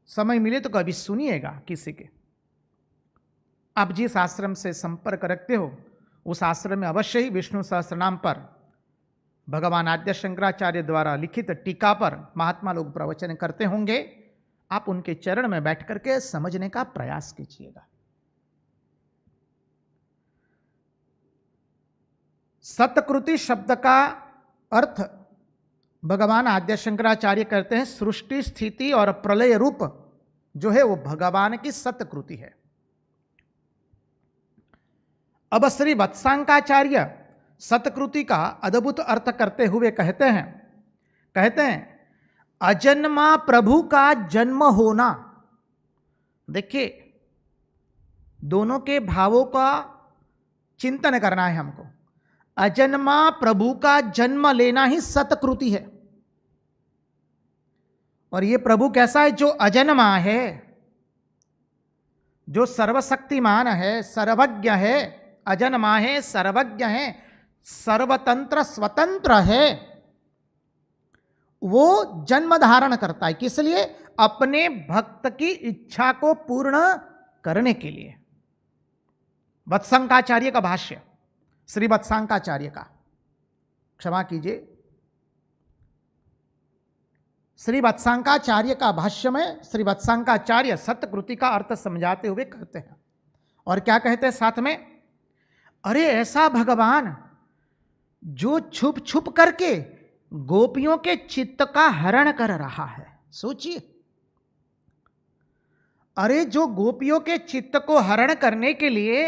समय मिले तो कभी सुनिएगा किसी के। आप जिस आश्रम से संपर्क रखते हो उस आश्रम में अवश्य ही विष्णु सहस्त्रनाम पर भगवान आद्य शंकराचार्य द्वारा लिखित टीका पर महात्मा लोग प्रवचन करते होंगे। आप उनके चरण में बैठ करके समझने का प्रयास कीजिएगा। सत्कृति शब्द का अर्थ भगवान आद्य शंकराचार्य करते हैं सृष्टि स्थिति और प्रलय रूप जो है वो भगवान की सत्कृति है। अब श्री वत्सांकाचार्य सत्कृति का अद्भुत अर्थ करते हुए कहते हैं अजन्मा प्रभु का जन्म होना। देखिए, दोनों के भावों का चिंतन करना है हमको। अजन्मा प्रभु का जन्म लेना ही सत्कृति है। और ये प्रभु कैसा है? जो अजन्मा है, जो सर्वशक्तिमान है, सर्वज्ञ है, अजन्मा है, सर्वज्ञ है, सर्वतंत्र स्वतंत्र है। वो जन्म धारण करता है किस लिए? अपने भक्त की इच्छा को पूर्ण करने के लिए। वत्सांकाचार्य का भाष्य, श्री वत्सांकाचार्य का, क्षमा कीजिए, श्री वत्सांकाचार्य का भाष्य में श्री वत्सांकाचार्य सत्कृति का अर्थ समझाते हुए कहते हैं। और क्या कहते हैं साथ में? अरे ऐसा भगवान जो छुप छुप करके गोपियों के चित्त का हरण कर रहा है। सोचिए, अरे जो गोपियों के चित्त को हरण करने के लिए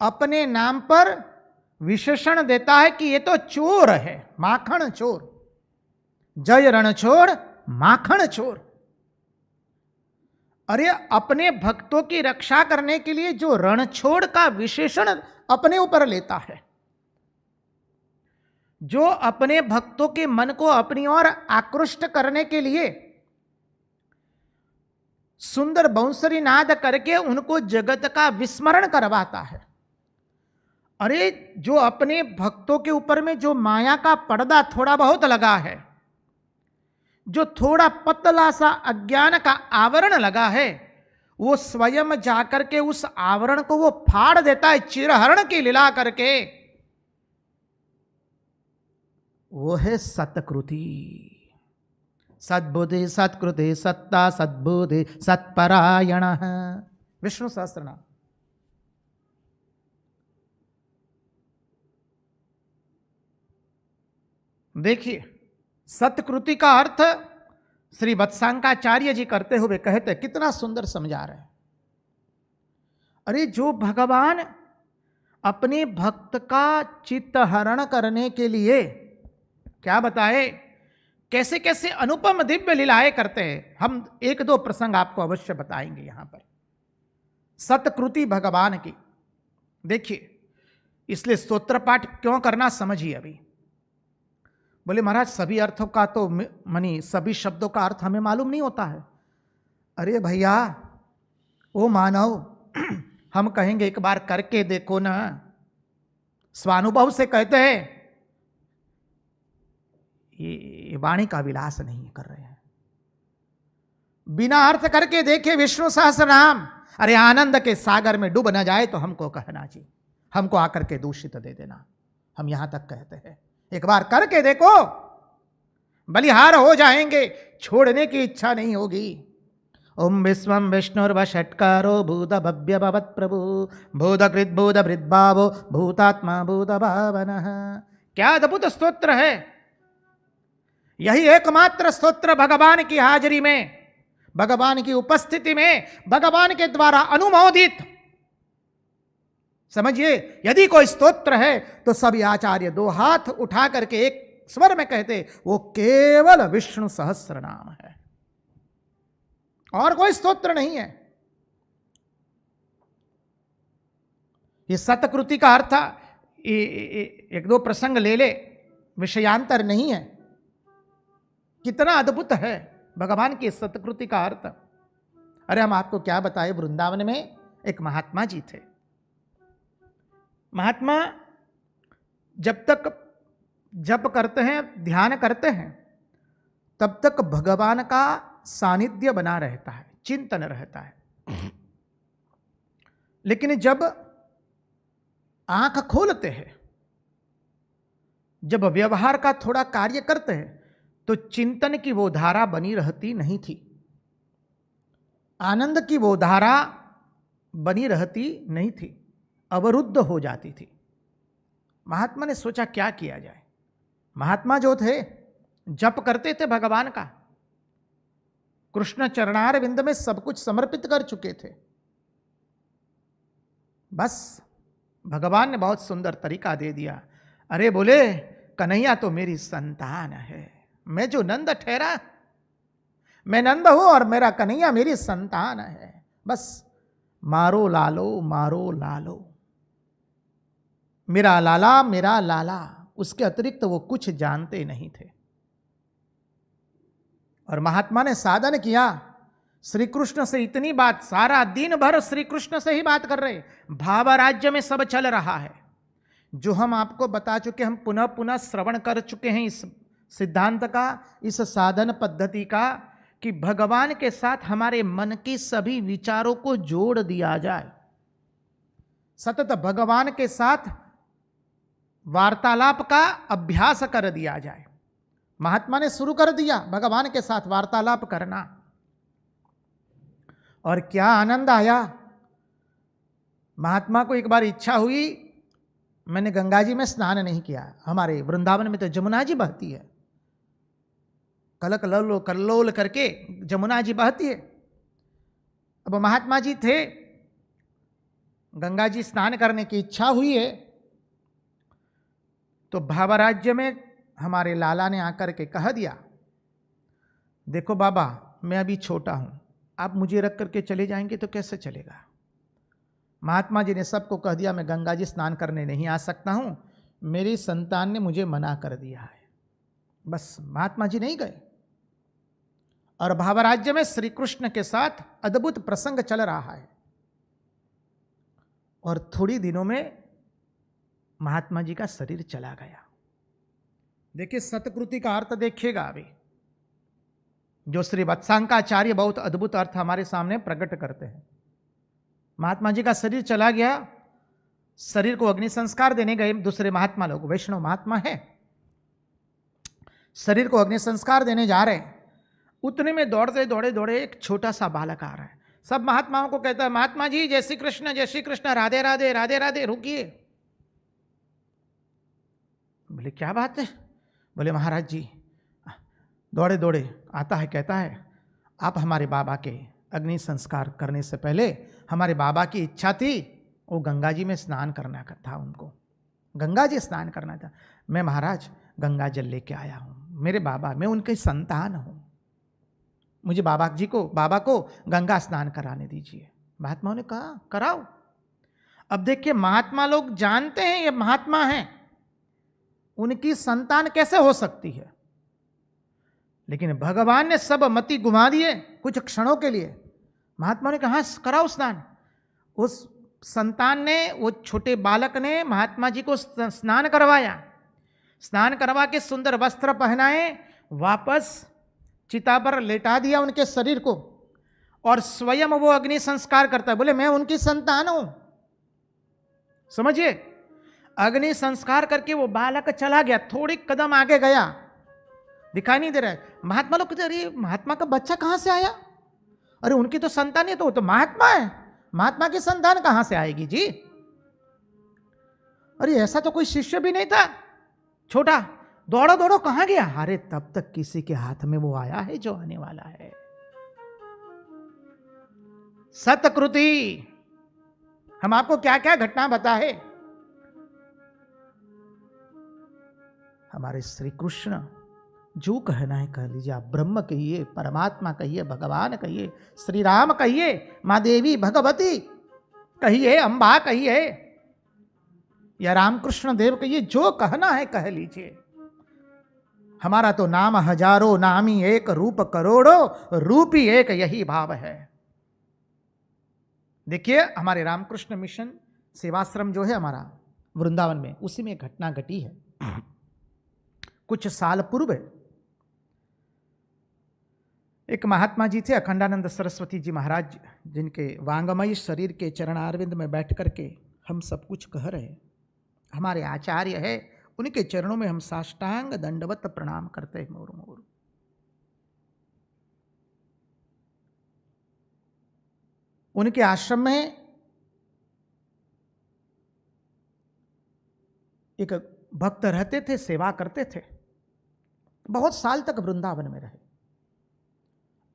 अपने नाम पर विशेषण देता है कि ये तो चोर है, माखन चोर, जय रणछोड़ माखन चोर। अरे अपने भक्तों की रक्षा करने के लिए जो रणछोड़ का विशेषण अपने ऊपर लेता है, जो अपने भक्तों के मन को अपनी ओर आकृष्ट करने के लिए सुंदर बांसुरी नाद करके उनको जगत का विस्मरण करवाता है। अरे जो अपने भक्तों के ऊपर में जो माया का पर्दा थोड़ा बहुत लगा है, जो थोड़ा पतला सा अज्ञान का आवरण लगा है, वो स्वयं जाकर के उस आवरण को वो फाड़ देता है चिरहरण की लीला करके। वो है सत्कृति। सद्बुद्धि सत्कृति सत्ता सद्बुद्धि सत्परायण। विष्णु सहस्त्रनाम। देखिए, सत्कृति का अर्थ श्री वत्सांकाचार्य जी करते हुए कहते, कितना सुंदर समझा रहे हैं। अरे जो भगवान अपने भक्त का चित्त हरण करने के लिए क्या बताए, कैसे कैसे अनुपम दिव्य लीलाएं करते हैं। हम एक दो प्रसंग आपको अवश्य बताएंगे यहां पर सत्कृति भगवान की। देखिए, इसलिए स्तोत्र पाठ क्यों करना समझिए। अभी बोले महाराज सभी अर्थों का तो मनी सभी शब्दों का अर्थ हमें मालूम नहीं होता है। अरे भैया ओ मानव, हम कहेंगे एक बार करके देखो ना। स्वानुभव से कहते हैं, ये वाणी का विलास नहीं कर रहे हैं। बिना अर्थ करके देखे विष्णु सहस्रनाम। अरे आनंद के सागर में डूब न जाए तो हमको कहना चाहिए, हमको आकर के दूषित दे देना। हम यहां तक कहते हैं। एक बार करके देखो, बलिहार हो जाएंगे, छोड़ने की इच्छा नहीं होगी। ओम विश्वम विष्णुर्वषट्कारो भूत भव्य भवत् प्रभु भूतकृत भूत भृद्भावो भूतात्मा भूत भावनः। क्या अद्भुत स्तोत्र है! यही एकमात्र स्तोत्र भगवान की हाजिरी में, भगवान की उपस्थिति में, भगवान के द्वारा अनुमोदित। समझिए, यदि कोई स्तोत्र है तो सभी आचार्य दो हाथ उठा करके एक स्वर में कहते, वो केवल विष्णु सहस्र नाम है, और कोई स्तोत्र नहीं है। ये सतकृति का अर्थ एक दो प्रसंग ले ले, विषयांतर नहीं है। कितना अद्भुत है भगवान की सतकृति का अर्थ। अरे हम आपको क्या बताएं, वृंदावन में एक महात्मा जी थे। महात्मा जब तक जप करते हैं, ध्यान करते हैं, तब तक भगवान का सानिध्य बना रहता है, चिंतन रहता है। लेकिन जब आंख खोलते हैं, जब व्यवहार का थोड़ा कार्य करते हैं, तो चिंतन की वो धारा बनी रहती नहीं थी, आनंद की वो धारा बनी रहती नहीं थी, अवरुद्ध हो जाती थी। महात्मा ने सोचा क्या किया जाए। महात्मा जो थे जप करते थे भगवान का, कृष्ण चरणार विंद में सब कुछ समर्पित कर चुके थे। बस भगवान ने बहुत सुंदर तरीका दे दिया। अरे बोले, कन्हैया तो मेरी संतान है, मैं जो नंद ठहरा, मैं नंद हूं और मेरा कन्हैया मेरी संतान है। बस मारो लालो, मारो लालो, मेरा लाला, मेरा लाला। उसके अतिरिक्त वो कुछ जानते नहीं थे। और महात्मा ने साधन किया, श्री कृष्ण से इतनी बात, सारा दिन भर श्री कृष्ण से ही बात कर रहे, भाव राज्य में सब चल रहा है। जो हम आपको बता चुके, हम पुनः पुनः श्रवण कर चुके हैं इस सिद्धांत का, इस साधन पद्धति का, कि भगवान के साथ हमारे मन की सभी विचारों को जोड़ दिया जाए, सतत भगवान के साथ वार्तालाप का अभ्यास कर दिया जाए। महात्मा ने शुरू कर दिया भगवान के साथ वार्तालाप करना, और क्या आनंद आया। महात्मा को एक बार इच्छा हुई, मैंने गंगा जी में स्नान नहीं किया, हमारे वृंदावन में तो जमुना जी बहती है, कलक लल्लो कल्लोल करके जमुना जी बहती है। अब महात्मा जी थे, गंगा जी स्नान करने की इच्छा हुई है, तो भावराज्य में हमारे लाला ने आकर के कह दिया, देखो बाबा, मैं अभी छोटा हूं, आप मुझे रख करके चले जाएंगे तो कैसे चलेगा। महात्मा जी ने सबको कह दिया, मैं गंगा जी स्नान करने नहीं आ सकता हूं, मेरी संतान ने मुझे मना कर दिया है। बस महात्मा जी नहीं गए, और भावराज्य में श्री कृष्ण के साथ अद्भुत प्रसंग चल रहा है। और थोड़ी दिनों में महात्मा जी का शरीर चला गया। देखिए सतकृति का अर्थ देखिएगा अभी, जो श्री वत्सांकाचार्य बहुत अद्भुत अर्थ हमारे सामने प्रकट करते हैं। महात्मा जी का शरीर चला गया, शरीर को अग्नि संस्कार देने गए दूसरे महात्मा लोग, वैष्णव महात्मा है, शरीर को अग्नि संस्कार देने जा रहे हैं। उतने में दौड़ते दौड़े दौड़े एक छोटा सा बालक आ रहा है। सब महात्माओं को कहता है, महात्मा जी जय श्री कृष्ण, जय श्री कृष्ण, राधे राधे, राधे राधे, रुकिए। बोले क्या बात है। बोले महाराज जी, दौड़े दौड़े आता है, कहता है आप हमारे बाबा के अग्नि संस्कार करने से पहले हमारे बाबा की इच्छा थी, वो गंगा जी में स्नान करना था, उनको गंगा जी स्नान करना था। मैं महाराज गंगा जल लेके आया हूँ, मेरे बाबा, मैं उनकी संतान हूँ, मुझे बाबा को गंगा स्नान कराने दीजिए। महात्माओं ने कहा कराओ। अब देखिए महात्मा लोग जानते हैं ये महात्मा हैं, उनकी संतान कैसे हो सकती है, लेकिन भगवान ने सब मति घुमा दिए कुछ क्षणों के लिए। महात्मा ने कहा कराओ स्नान। उस संतान ने, वो छोटे बालक ने महात्मा जी को स्नान करवाया, स्नान करवा के सुंदर वस्त्र पहनाए, वापस चिता पर लेटा दिया उनके शरीर को, और स्वयं वो अग्नि संस्कार करता है। बोले मैं उनकी संतान हूं। समझिए, अग्नि संस्कार करके वो बालक चला गया, थोड़ी कदम आगे गया, दिखाई नहीं दे रहा है। महात्मा लोग कहते अरे महात्मा का बच्चा कहां से आया, अरे उनकी तो संतान है, तो वो तो महात्मा है, महात्मा की संतान कहां से आएगी जी। अरे ऐसा तो कोई शिष्य भी नहीं था, छोटा, दौड़ो दौड़ो कहां गया। अरे तब तक किसी के हाथ में वो आया है जो आने वाला है। सतकृति, हम आपको क्या क्या घटना बताए। हमारे श्री कृष्ण जो कहना है कह लीजिए, आप ब्रह्म कहिए, परमात्मा कहिए, भगवान कहिए, श्री राम कहिए, मां देवी भगवती कहिए, अंबा कहिए, या रामकृष्ण देव कहिए, जो कहना है कह लीजिए। हमारा तो नाम हजारों, नामी एक, रूप करोड़ों, रूप ही एक, यही भाव है। देखिए हमारे रामकृष्ण मिशन सेवाश्रम जो है हमारा वृंदावन में, उसी में घटना घटी है। कुछ साल पूर्व एक महात्मा जी थे, अखंडानंद सरस्वती जी महाराज, जिनके वांगमय शरीर के चरणारविंद में बैठ करके हम सब कुछ कह रहे हैं। हमारे आचार्य है, उनके चरणों में हम साष्टांग दंडवत प्रणाम करते हैं मोर मोर। उनके आश्रम में एक भक्त रहते थे, सेवा करते थे, बहुत साल तक वृंदावन में रहे।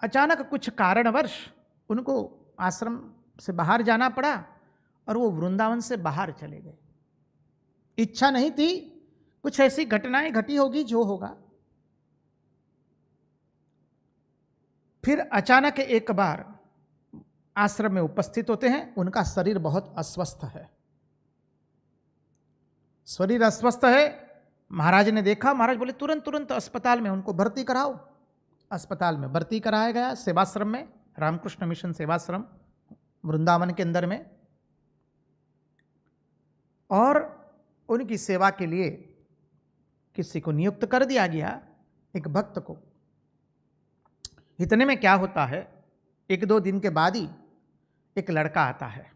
अचानक कुछ कारणवश उनको आश्रम से बाहर जाना पड़ा और वो वृंदावन से बाहर चले गए। इच्छा नहीं थी, कुछ ऐसी घटनाएं घटी होगी जो होगा। फिर अचानक एक बार आश्रम में उपस्थित होते हैं, उनका शरीर बहुत अस्वस्थ है। शरीर अस्वस्थ है, महाराज ने देखा, महाराज बोले तुरंत तुरंत अस्पताल में उनको भर्ती कराओ। अस्पताल में भर्ती कराया गया, सेवाश्रम में, रामकृष्ण मिशन सेवाश्रम वृंदावन के अंदर में। और उनकी सेवा के लिए किसी को नियुक्त कर दिया गया, एक भक्त को। इतने में क्या होता है, एक दो दिन के बाद ही एक लड़का आता है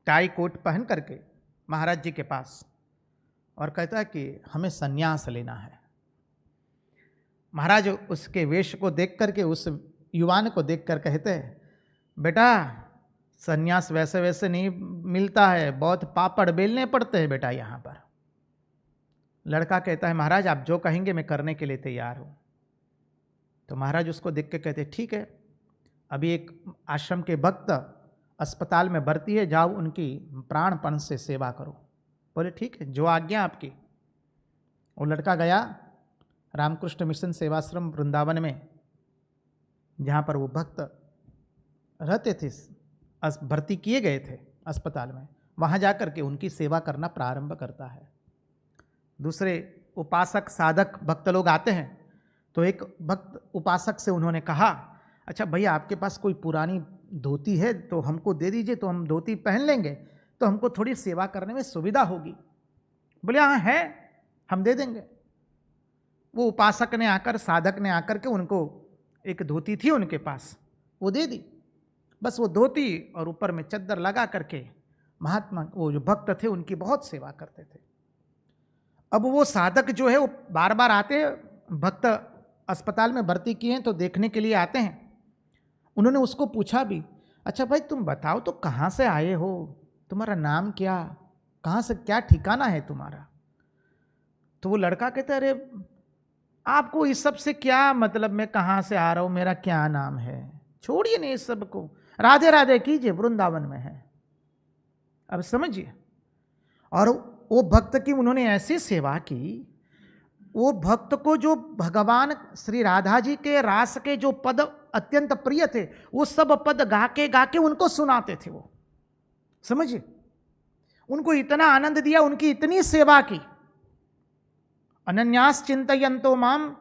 टाई कोट पहन करके महाराज जी के पास, और कहता है कि हमें संन्यास लेना है। महाराज उसके वेश को देख करके, उस युवान को देखकर कहते हैं, बेटा संन्यास वैसे वैसे नहीं मिलता है, बहुत पापड़ बेलने पड़ते हैं बेटा यहाँ पर। लड़का कहता है महाराज आप जो कहेंगे मैं करने के लिए तैयार हूँ। तो महाराज उसको देख के कहते ठीक है, अभी एक आश्रम के भक्त अस्पताल में भर्ती है, जाओ उनकी प्राणपण से सेवा करो। बोले ठीक है, जो आज्ञा आपकी। वो लड़का गया रामकृष्ण मिशन सेवाश्रम वृंदावन में, जहाँ पर वो भक्त रहते थे, भर्ती किए गए थे अस्पताल में, वहाँ जा कर के उनकी सेवा करना प्रारंभ करता है। दूसरे उपासक साधक भक्त लोग आते हैं, तो एक भक्त उपासक से उन्होंने कहा, अच्छा भैया आपके पास कोई पुरानी धोती है तो हमको दे दीजिए, तो हम धोती पहन लेंगे, तो हमको थोड़ी सेवा करने में सुविधा होगी। बोले हाँ है, हम दे देंगे। वो उपासक ने आकर, साधक ने आकर के उनको एक धोती थी उनके पास, वो दे दी। बस वो धोती और ऊपर में चद्दर लगा करके महात्मा, वो जो भक्त थे, उनकी बहुत सेवा करते थे। अब वो साधक जो है वो बार बार आते हैं, भक्त अस्पताल में भर्ती किए हैं तो देखने के लिए आते हैं। उन्होंने उसको पूछा भी, अच्छा भाई तुम बताओ तो कहाँ से आए हो, तुम्हारा नाम क्या, कहाँ से, क्या ठिकाना है तुम्हारा। तो वो लड़का कहता है अरे आपको इस सब से क्या मतलब, मैं कहाँ से आ रहा हूँ, मेरा क्या नाम है, छोड़िए नहीं इस सब को, राधे राधे कीजिए, वृंदावन में है। अब समझिए। और वो भक्त की उन्होंने ऐसी सेवा की, वो भक्त को जो भगवान श्री राधा जी के रास के जो पद अत्यंत प्रिय थे, वो सब पद गा के उनको सुनाते थे। वो समझिए, उनको इतना आनंद दिया, उनकी इतनी सेवा की। अनन्यास चिंतयन्तो माम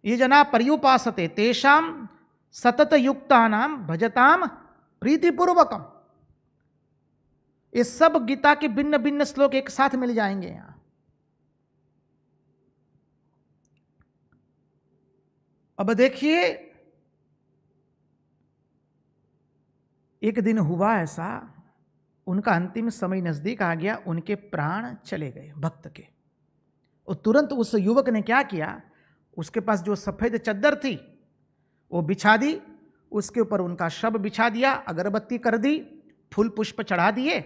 ये जना पर्युपासते तेषाम सतत युक्तानाम भजताम प्रीतिपूर्वकम। ये सब गीता के भिन्न भिन्न श्लोक एक साथ मिल जाएंगे यहां। अब देखिए, एक दिन हुआ ऐसा, उनका अंतिम समय नजदीक आ गया, उनके प्राण चले गए भक्त के। और तुरंत उस युवक ने क्या किया, उसके पास जो सफेद चद्दर थी वो बिछा दी, उसके ऊपर उनका शव बिछा दिया, अगरबत्ती कर दी, फूल पुष्प चढ़ा दिए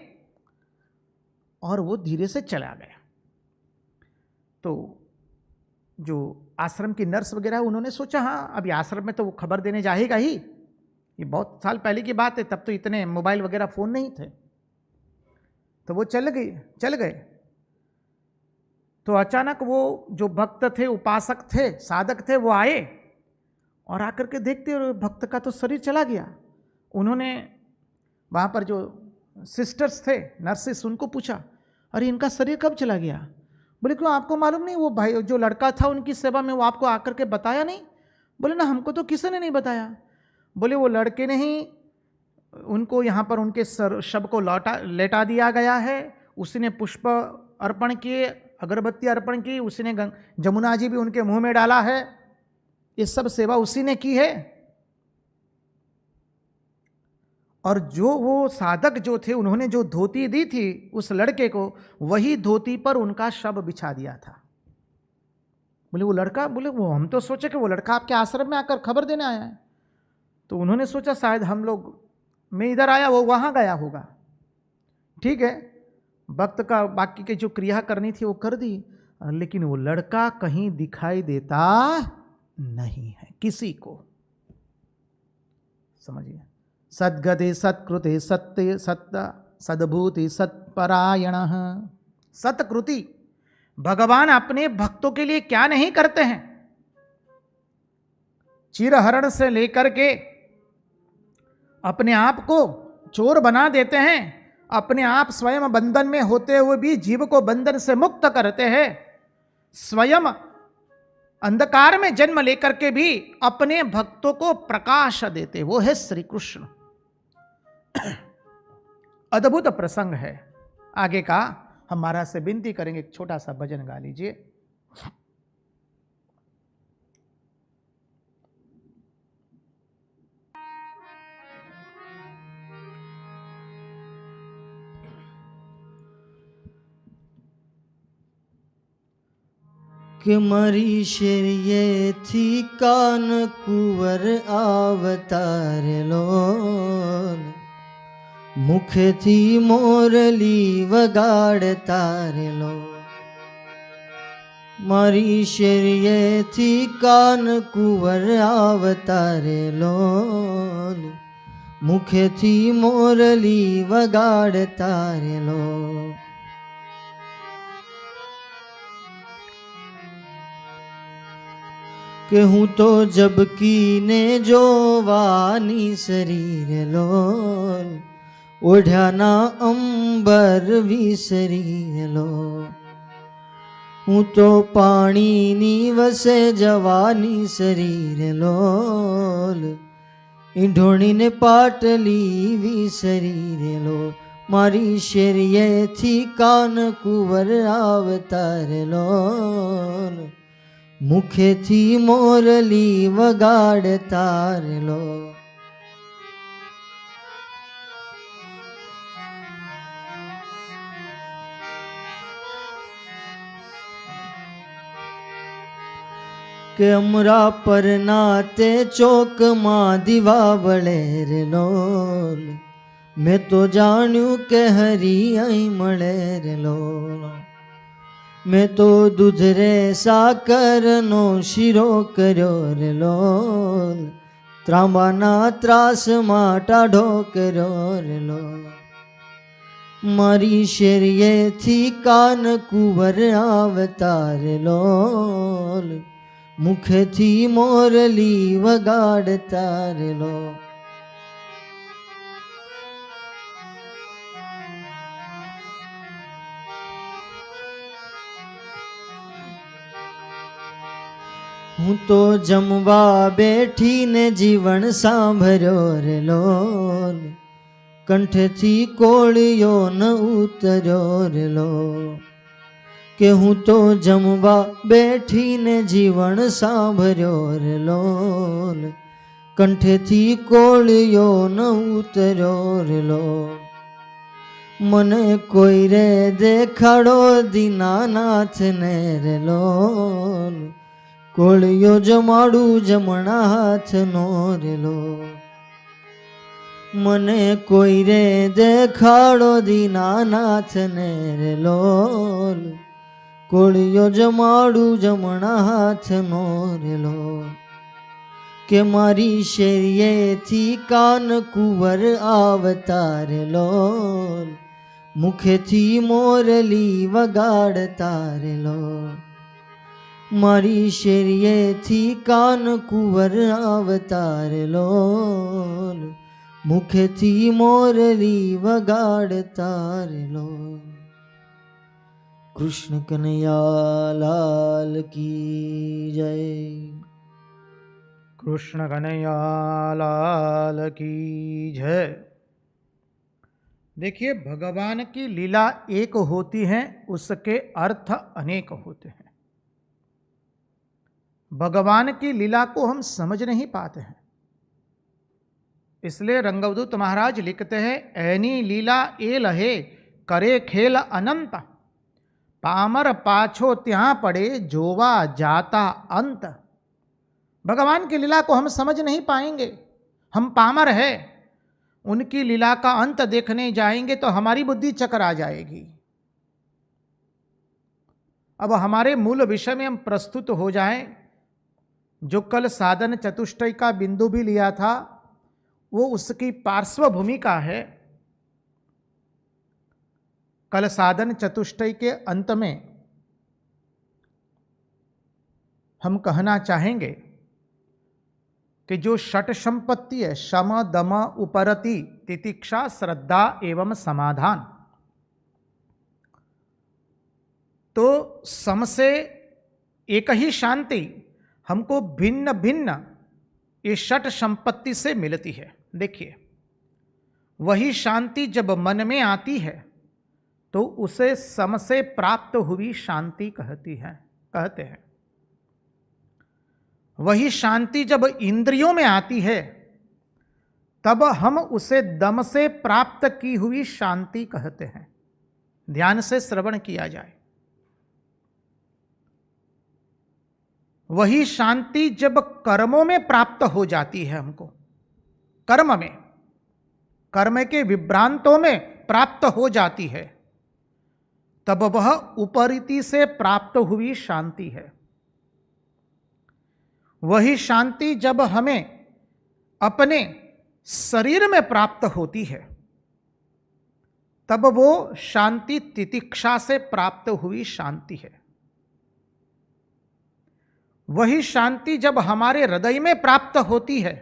और वो धीरे से चला गया। तो जो आश्रम की नर्स वगैरह उन्होंने सोचा हाँ अभी आश्रम में तो वो खबर देने जाएगा ही, ये बहुत साल पहले की बात है, तब तो इतने मोबाइल वगैरह फोन नहीं थे। तो वो चल गए। तो अचानक वो जो भक्त थे, उपासक थे, साधक थे, वो आए और आकर के देखते और भक्त का तो शरीर चला गया। उन्होंने वहाँ पर जो सिस्टर्स थे, नर्सेस, उनको पूछा अरे इनका शरीर कब चला गया? बोले क्यों, आपको मालूम नहीं? वो भाई जो लड़का था उनकी सेवा में, वो आपको आकर के बताया नहीं? बोले ना, हमको तो किसी ने नहीं बताया। बोले वो लड़के ने ही उनको यहाँ पर उनके शव को लेटा दिया गया है, उसने पुष्प अर्पण किए, अगरबत्ती अर्पण की, उसने जमुना जी भी उनके मुंह में डाला है, ये सब सेवा उसी ने की है। और जो वो साधक जो थे, उन्होंने जो धोती दी थी उस लड़के को, वही धोती पर उनका शव बिछा दिया था। बोले वो लड़का, बोले वो हम तो सोचे कि वो लड़का आपके आश्रम में आकर खबर देने आया है, तो उन्होंने सोचा शायद हम लोग, मैं इधर आया वो वहां गया होगा। ठीक है, भक्त का बाकी के जो क्रिया करनी थी वो कर दी, लेकिन वो लड़का कहीं दिखाई देता नहीं है किसी को। समझिए, सद्गते सत्कृते सत्य सत्य सद्भूति सत्परायण। सत्कृति, भगवान अपने भक्तों के लिए क्या नहीं करते हैं। चिरहरण से लेकर के अपने आप को चोर बना देते हैं, अपने आप स्वयं बंधन में होते हुए भी जीव को बंधन से मुक्त करते हैं, स्वयं अंधकार में जन्म लेकर के भी अपने भक्तों को प्रकाश देते, वो है श्री कृष्ण। अद्भुत प्रसंग है। आगे का हम महाराज से विनती करेंगे, एक छोटा सा भजन गा लीजिए। कि मरी शरीये थी कान कुंवर अवतार लोन, मुखे थी मोरली वगाड़ तार लो। मारी शरीये थी कान कुंवर अवतार लोन, मुखे थी मोरली वगाड़ तार लो। कि हूँ तो जब की ने जोवानी शरीर लोल, ओढ़ाना अंबर भी शरीर लो। हूँ तो पानी नी वसे जवानी शरीर लोल, ढोणी ने पाटली भी शरीर लो। मारी शरीये थी कान कुंवर अवतार लोल, मुखे थी मोरली वगाड़ तार लो। के अमरा पर नाते चौक मां दीवा बड़ेर लोल, मैं तो जानू के हरी आई मड़ेर लोल। मैं तो दुधरे साकर नो शिरो करो रे लोल, त्रांबाना त्रास माटा ढोकरो रे लोल। मारी शरीये थी कान कुंवर अवतार लोल, मुखे थी मोरली वगाड़ तार लो। हूँ तो जमवा बैठी ने जीवन सांभरो रे लोल, कंठ थी कोलियो न उतरो रे लो। के हूँ तो जमवा बैठी ने जीवन सांभरो रे लोल, कंठ थी कोलियो न उतरो रे लो। મને કોઈ રે દેખાડો દીનાનાથ ને રે લોલ, કોળિયો જમાડું જમણા હાથનો રે લોલ. મને કોઈ રે દેખાડો દીનાનાથ ને રે લોલ, કોળિયો જમાડું જમણા હાથનો રે લોલ. કે મારી શેરીએથી કાન કુંવર આવતા રે લોલ, મુખેથી મોરલી વગાડતા રે લોલ. મારી શેરીએથી કાન કુંવર આવતા રે લોલ, મુખેથી મોરલી વગાડતા રે લોલ. કૃષ્ણ કનૈયા લાલ કી જય. कृष्ण कन्हैया लाल की जय। देखिए, भगवान की लीला एक होती है, उसके अर्थ अनेक होते हैं। भगवान की लीला को हम समझ नहीं पाते हैं, इसलिए रंगवदूत महाराज लिखते हैं, ऐनी लीला ए लहे करे खेल अनंत, पामर पाछो त्यां पड़े जोवा जाता अंत। भगवान की लीला को हम समझ नहीं पाएंगे, हम पामर है, उनकी लीला का अंत देखने जाएंगे तो हमारी बुद्धि चकरा जाएगी। अब हमारे मूल विषय में हम प्रस्तुत हो जाएं। जो कल साधन चतुष्टय का बिंदु भी लिया था, वो उसकी पार्श्व भूमिका है। कल साधन चतुष्टय के अंत में हम कहना चाहेंगे कि जो षट संपत्ति है, शम दम उपरति तितिक्षा श्रद्धा एवं समाधान, तो सम से एक ही शांति हमको भिन्न भिन्न ये षट संपत्ति से मिलती है। देखिए, वही शांति जब मन में आती है तो उसे सम से प्राप्त हुई शांति कहते हैं। वही शांति जब इंद्रियों में आती है तब हम उसे दम से प्राप्त की हुई शांति कहते हैं। ध्यान से श्रवण किया जाए। वही शांति जब कर्मों में प्राप्त हो जाती है, हमको कर्म में, कर्म के विभ्रांतों में प्राप्त हो जाती है, तब वह उपरिति से प्राप्त हुई शांति है। वही शांति जब हमें अपने शरीर में प्राप्त होती है, तब वो शांति तितिक्षा से प्राप्त हुई शांति है। वही शांति जब हमारे हृदय में प्राप्त होती है,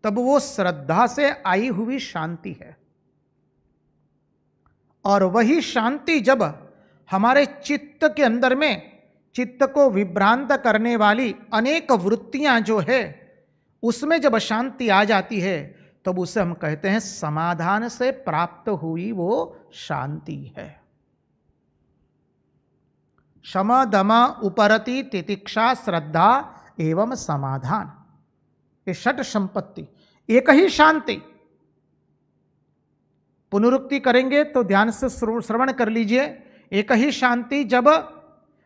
तब वो श्रद्धा से आई हुई शांति है। और वही शांति जब हमारे चित्त के अंदर में, चित्त को विभ्रांत करने वाली अनेक वृत्तियां जो है, उसमें जब शांति आ जाती है, तब उसे हम कहते हैं समाधान से प्राप्त हुई वो शांति है। शम दम उपरति तितिक्षा श्रद्धा एवं समाधान, ये षट संपत्ति, एक ही शांति। पुनरुक्ति करेंगे तो ध्यान से श्रवण कर लीजिए। एक ही शांति जब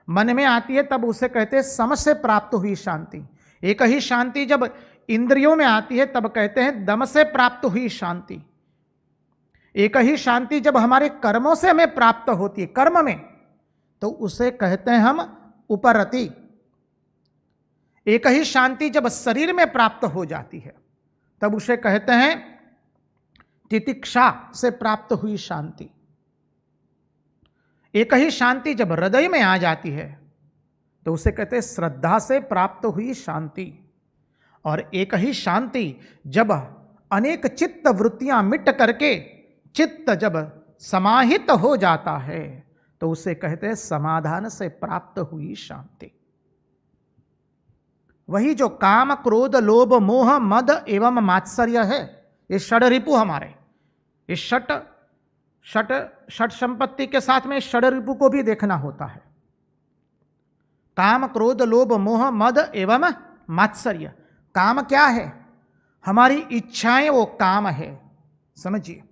मन में आती है तब उसे कहते हैं सम से प्राप्त हुई शांति। एक ही शांति जब इंद्रियों में आती है तब कहते हैं दम से प्राप्त हुई शांति। एक ही शांति जब हमारे कर्मों से हमें प्राप्त होती है, कर्म में, तो उसे कहते हैं हम उपरति। एक ही शांति जब शरीर में प्राप्त हो जाती है तब उसे कहते हैं तितिक्षा से प्राप्त हुई शांति। एक ही शांति जब हृदय में आ जाती है तो उसे कहते हैं श्रद्धा से प्राप्त हुई शांति। और एक ही शांति जब अनेक चित्त वृत्तियां मिट करके चित्त जब समाहित हो जाता है तो उसे कहते हैं समाधान से प्राप्त हुई शांति। वही जो काम क्रोध लोभ मोह मद एवं मात्सर्य है, ये षड रिपु हमारे, ये षट संपत्ति के साथ में षड रिपु को भी देखना होता है। काम क्रोध लोभ मोह मद एवं मात्सर्य। काम क्या है? हमारी इच्छाएं, वो काम है, समझिए।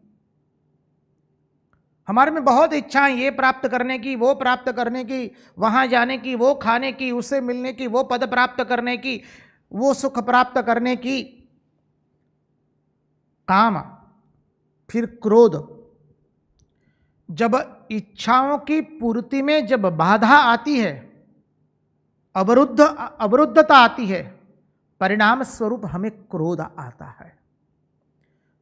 हमारे में बहुत इच्छाएं, ये प्राप्त करने की, वो प्राप्त करने की, वहां जाने की, वो खाने की, उसे मिलने की, वो पद प्राप्त करने की, वो सुख प्राप्त करने की। काम, फिर क्रोध। जब इच्छाओं की पूर्ति में जब बाधा आती है, अवरुद्धता आती है, परिणाम स्वरूप हमें क्रोध आता है।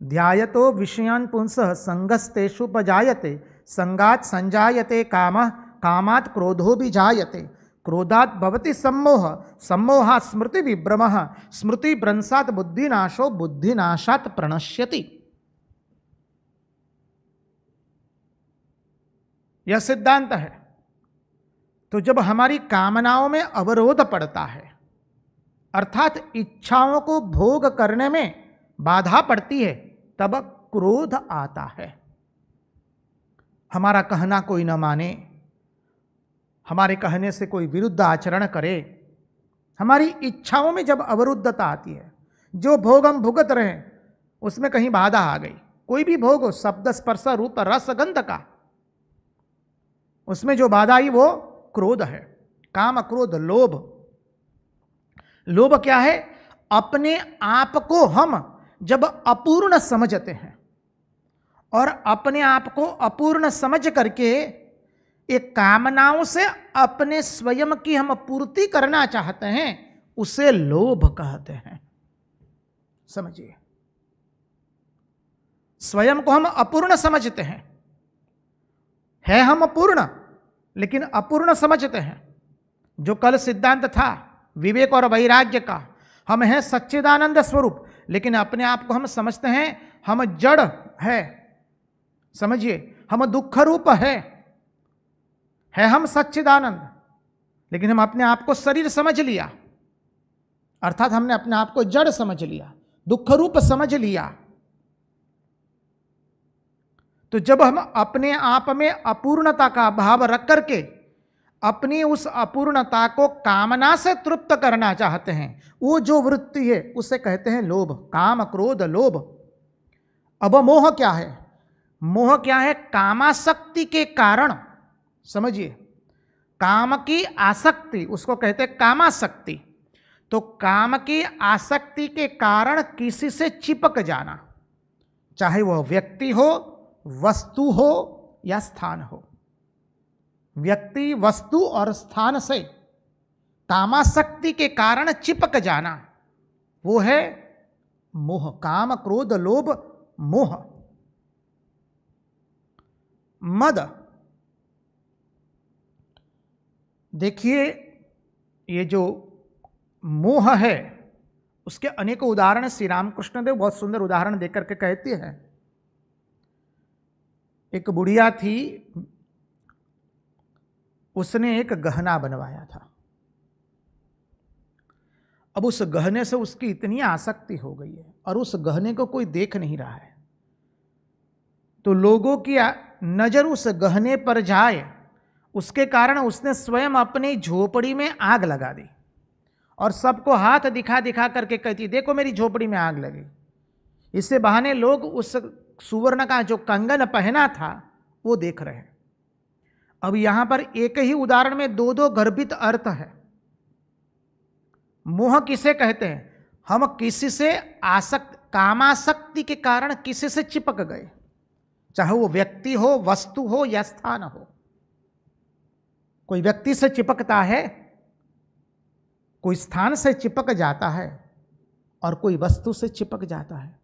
ध्यायतो विषयान् पुंसः संगस्तेषुपजायते, संगात् संजायते कामः, कामात् क्रोधो विजायते, क्रोधात् भवति सम्मोह, सम्मोहात् स्मृति विभ्रमः, स्मृति भ्रंशात् बुद्धिनाशो, बुद्धिनाशात् प्रणश्यति। यह सिद्धांत है। तो जब हमारी कामनाओं में अवरोध पड़ता है, अर्थात इच्छाओं को भोग करने में बाधा पड़ती है, तब क्रोध आता है। हमारा कहना कोई न माने, हमारे कहने से कोई विरुद्ध आचरण करे, हमारी इच्छाओं में जब अवरुद्धता आती है, जो भोग हम भुगत रहे हैं उसमें कहीं बाधा आ गई, कोई भी भोग हो, शब्द स्पर्श रूप रस गंध का, उसमें जो बाधा आई वो क्रोध है। काम, क्रोध, लोभ। लोभ क्या है? अपने आप को हम जब अपूर्ण समझते हैं और अपने आप को अपूर्ण समझ करके एक कामनाओं से अपने स्वयं की हम पूर्ति करना चाहते हैं, उसे लोभ कहते हैं। समझिए, स्वयं को हम अपूर्ण समझते हैं, है हम पूर्ण, लेकिन अपूर्ण समझते हैं। जो कल सिद्धांत था विवेक और वैराग्य का, हम हैं सच्चिदानंद स्वरूप, लेकिन अपने आप को हम समझते हैं हम जड़ है। समझिए, हम दुख रूप है हम सच्चिदानंद, लेकिन हम अपने आप को शरीर समझ लिया, अर्थात हमने अपने आप को जड़ समझ लिया, दुख रूप समझ लिया। तो जब हम अपने आप में अपूर्णता का भाव रख करके अपनी उस अपूर्णता को कामना से तृप्त करना चाहते हैं, वो जो वृत्ति है उसे कहते हैं लोभ। काम, क्रोध, लोभ। अब मोह क्या है? मोह क्या है? कामासक्ति के कारण। समझिए, काम की आसक्ति, उसको कहते हैं कामासक्ति। तो काम की आसक्ति के कारण किसी से चिपक जाना, चाहे वह व्यक्ति हो, वस्तु हो या स्थान हो। व्यक्ति, वस्तु और स्थान से कामासक्ति के कारण चिपक जाना, वो है मोह। काम, क्रोध, लोभ, मोह। मद। देखिए, ये जो मोह है उसके अनेक उदाहरण श्री रामकृष्ण देव बहुत सुंदर उदाहरण देकर के कहते हैं। एक बुढ़िया थी, उसने एक गहना बनवाया था। अब उस गहने से उसकी इतनी आसक्ति हो गई है और उस गहने को कोई देख नहीं रहा है, तो लोगों की नजर उस गहने पर जाए, उसके कारण उसने स्वयं अपनी झोपड़ी में आग लगा दी और सबको हाथ दिखा दिखा करके कहती, देखो मेरी झोपड़ी में आग लगी। इससे बहाने लोग उस सुवर्ण का जो कंगन पहना था वो देख रहे हैं। अब यहां पर एक ही उदाहरण में दो दो गर्भित अर्थ है। मोह किसे कहते हैं? हम किसी से कामासक्ति के कारण किसी से चिपक गए, चाहे वो व्यक्ति हो, वस्तु हो या स्थान हो। कोई व्यक्ति से चिपकता है, कोई स्थान से चिपक जाता है और कोई वस्तु से चिपक जाता है।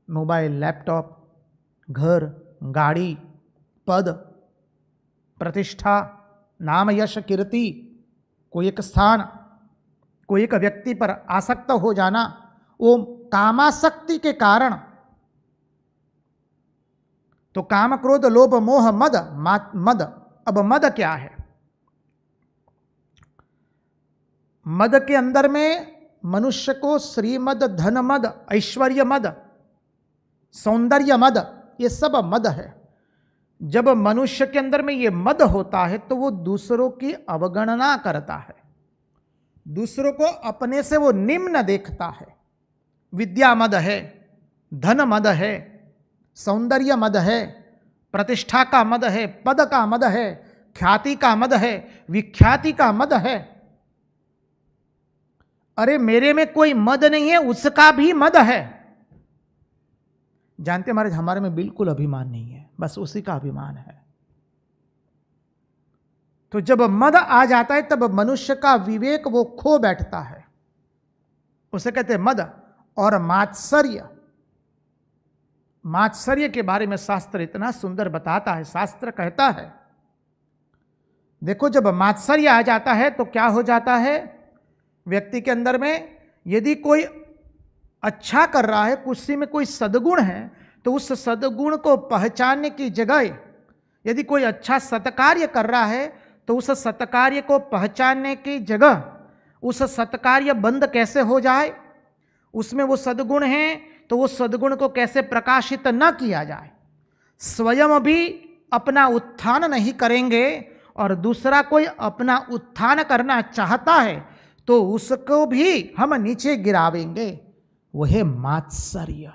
मोबाइल, लैपटॉप, घर, गाड़ी, पद, प्रतिष्ठा, नाम, यश, कीर्ति, कोई एक स्थान, कोई एक व्यक्ति पर आसक्त हो जाना, वो कामासक्ति के कारण। तो काम, क्रोध, लोभ, मोह, मद। मद। अब मद क्या है? मद के अंदर में मनुष्य को श्रीमद, धन मद, ऐश्वर्य मद, सौंदर्य मद, ये सब मद है। जब मनुष्य के अंदर में ये मद होता है तो वो दूसरों की अवगणना करता है, दूसरों को अपने से वो निम्न देखता है। विद्या मद है, धन मद है, सौंदर्य मद है, प्रतिष्ठा का मद है, पद का मद है, ख्याति का मद है, विख्याति का मद है। अरे मेरे में कोई मद नहीं है, उसका भी मद है। जानते महाराज, हमारे में बिल्कुल अभिमान नहीं है, बस उसी का अभिमान है। तो जब मद आ जाता है तब मनुष्य का विवेक वो खो बैठता है। उसे कहते हैं मद। और मात्सर्य, मात्सर्य के बारे में शास्त्र इतना सुंदर बताता है। शास्त्र कहता है, देखो जब मात्सर्य आ जाता है तो क्या हो जाता है व्यक्ति के अंदर में। यदि कोई अच्छा कर रहा है, किसी में कोई सद्गुण है, तो उस सद्गुण को पहचानने की जगह, यदि कोई अच्छा सत्कार्य कर रहा है तो उस सत्कार्य को पहचानने की जगह उस सत्कार्य बंद कैसे हो जाए, उसमें वो सद्गुण है तो वो सद्गुण को कैसे प्रकाशित न किया जाए। स्वयं भी अपना उत्थान नहीं करेंगे और दूसरा कोई अपना उत्थान करना चाहता है तो उसको भी हम नीचे गिरावेंगे। वह है मात्सर्य।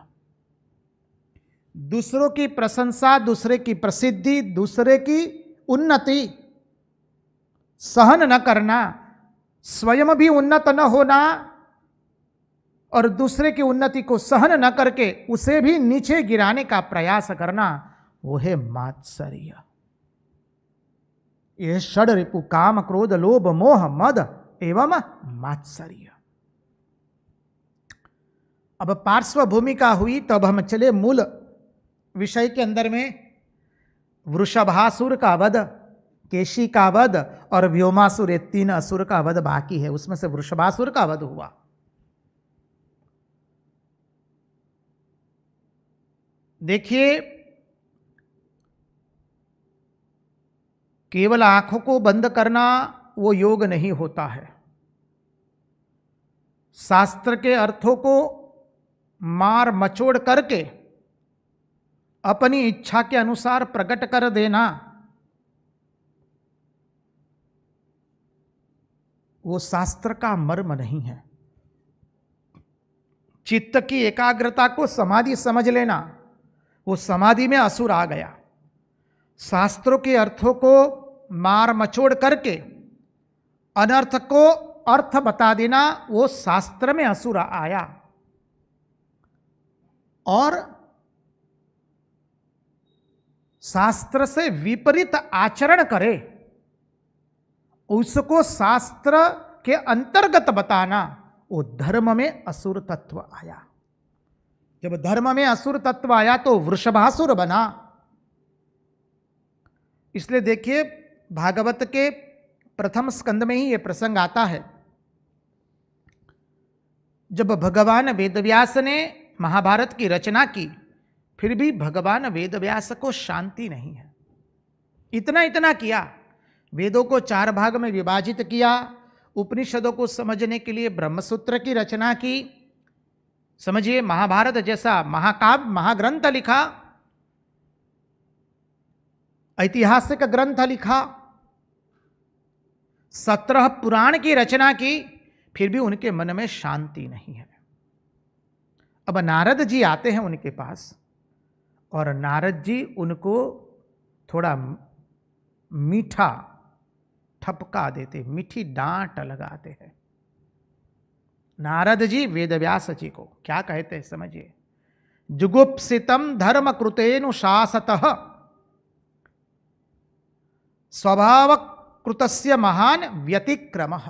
दूसरों की प्रशंसा, दूसरे की प्रसिद्धि, दूसरे की उन्नति सहन न करना, स्वयं भी उन्नत न होना और दूसरे की उन्नति को सहन न करके उसे भी नीचे गिराने का प्रयास करना, वो है मात्सर्य। यह षड रिपु काम क्रोध लोभ मोह मद एवं मात्सर्य। अब पार्श्व भूमिका हुई, तब हम चले मूल विषय के अंदर में। वृषभासुर का वध, केशी का वध और व्योमासुर, ये 3 असुर का वध बाकी है। उसमें से वृषभासुर का वध हुआ। देखिए, केवल आंखों को बंद करना वो योग नहीं होता है। शास्त्र के अर्थों को मार मचोड़ करके अपनी इच्छा के अनुसार प्रकट कर देना, वो शास्त्र का मर्म नहीं है। चित्त की एकाग्रता को समाधि समझ लेना, वो समाधि में असुर आ गया। शास्त्रों के अर्थों को मार मचोड़ करके अनर्थ को अर्थ बता देना, वो शास्त्र में असुर आया। और शास्त्र से विपरीत आचरण करे, उसको शास्त्र के अंतर्गत बताना, वो धर्म में असुर तत्व आया। जब धर्म में असुर तत्व आया तो वृषभासुर बना। इसलिए देखिए, भागवत के प्रथम स्कंद में ही यह प्रसंग आता है। जब भगवान वेदव्यास ने महाभारत की रचना की, फिर भी भगवान वेदव्यास को शांति नहीं है। इतना इतना किया, वेदों को 4 भाग में विभाजित किया, उपनिषदों को समझने के लिए ब्रह्मसूत्र की रचना की। समझिए, महाभारत जैसा महाकाव्य, महाग्रंथ लिखा, ऐतिहासिक ग्रंथ लिखा, 17 पुराण की रचना की, फिर भी उनके मन में शांति नहीं है। अब नारद जी आते हैं उनके पास और नारद जी उनको थोड़ा मीठा ठपका देते, मीठी डांट लगाते हैं। नारद जी वेदव्यास जी को क्या कहते हैं समझिए। जुगुप्सितम धर्म कृतेनुशासतः स्वभाव कृतस्य महान व्यतिक्रमः।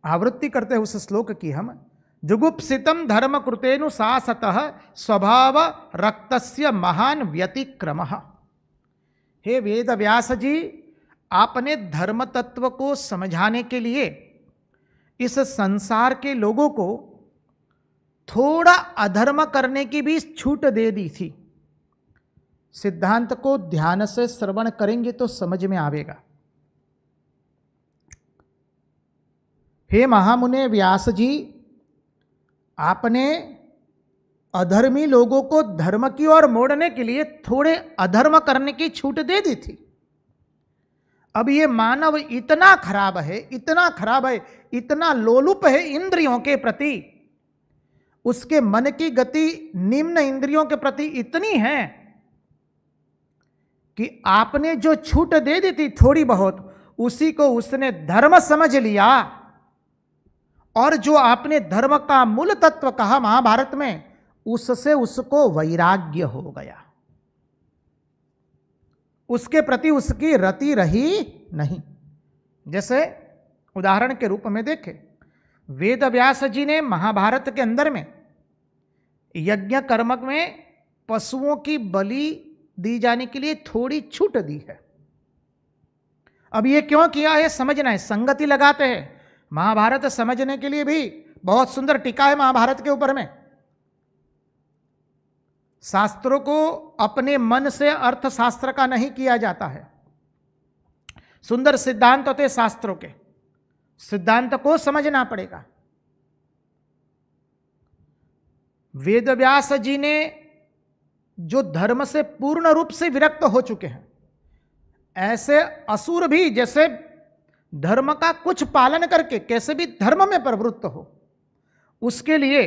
आवृत्ति करते हैं उस श्लोक की हम। जुगुप्सितम धर्म कृतेनुशासतः स्वभाव रक्तस्य महान व्यतिक्रमः। हे वेदव्यास जी, आपने धर्म तत्व को समझाने के लिए इस संसार के लोगों को थोड़ा अधर्म करने की भी छूट दे दी थी। सिद्धांत को ध्यान से श्रवण करेंगे तो समझ में आवेगा। हे महामुने व्यास जी, आपने अधर्मी लोगों को धर्म की ओर मोड़ने के लिए थोड़े अधर्म करने की छूट दे दी थी। अब ये मानव इतना खराब है, इतना खराब है, इतना लोलुप है इंद्रियों के प्रति, उसके मन की गति निम्न इंद्रियों के प्रति इतनी है कि आपने जो छूट दे दी थी थोड़ी बहुत, उसी को उसने धर्म समझ लिया, और जो आपने धर्म का मूल तत्व कहा महाभारत में, उससे उसको वैराग्य हो गया, उसके प्रति उसकी रति रही नहीं। जैसे उदाहरण के रूप में देखें, वेद व्यास जी ने महाभारत के अंदर में यज्ञ कर्म में पशुओं की बलि दी जाने के लिए थोड़ी छूट दी है। अब ये क्यों किया है समझना है, संगति लगाते हैं। महाभारत समझने के लिए भी बहुत सुंदर टीका है महाभारत के ऊपर में। शास्त्रों को अपने मन से अर्थशास्त्र का नहीं किया जाता है। सुंदर सिद्धांत होते शास्त्रों के, सिद्धांत को समझना पड़ेगा। वेदव्यास जी ने जो धर्म से पूर्ण रूप से विरक्त हो चुके हैं, ऐसे असुर भी जैसे धर्म का कुछ पालन करके कैसे भी धर्म में प्रवृत्त हो, उसके लिए,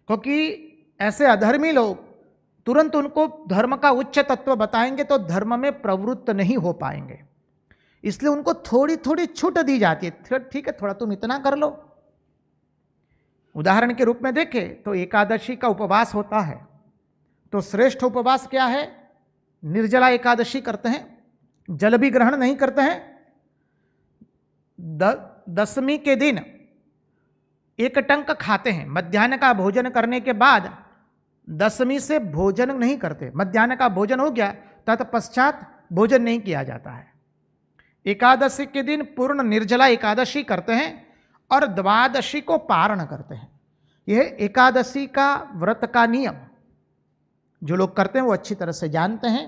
क्योंकि ऐसे अधर्मी लोग तुरंत उनको धर्म का उच्च तत्व बताएंगे तो धर्म में प्रवृत्त नहीं हो पाएंगे, इसलिए उनको थोड़ी थोड़ी छूट दी जाती है। ठीक है, थोड़ा तुम इतना कर लो। उदाहरण के रूप में देखें तो एकादशी का उपवास होता है, तो श्रेष्ठ उपवास क्या है? निर्जला एकादशी करते हैं, जल भी ग्रहण नहीं करते हैं। दशमी के दिन एक टंक खाते हैं, मध्याह्न का भोजन करने के बाद दशमी से भोजन नहीं करते। मध्याह्न का भोजन हो गया, तत्पश्चात भोजन नहीं किया जाता है। एकादशी के दिन पूर्ण निर्जला एकादशी करते हैं और द्वादशी को पारण करते हैं। यह एकादशी का व्रत का नियम जो लोग करते हैं वो अच्छी तरह से जानते हैं।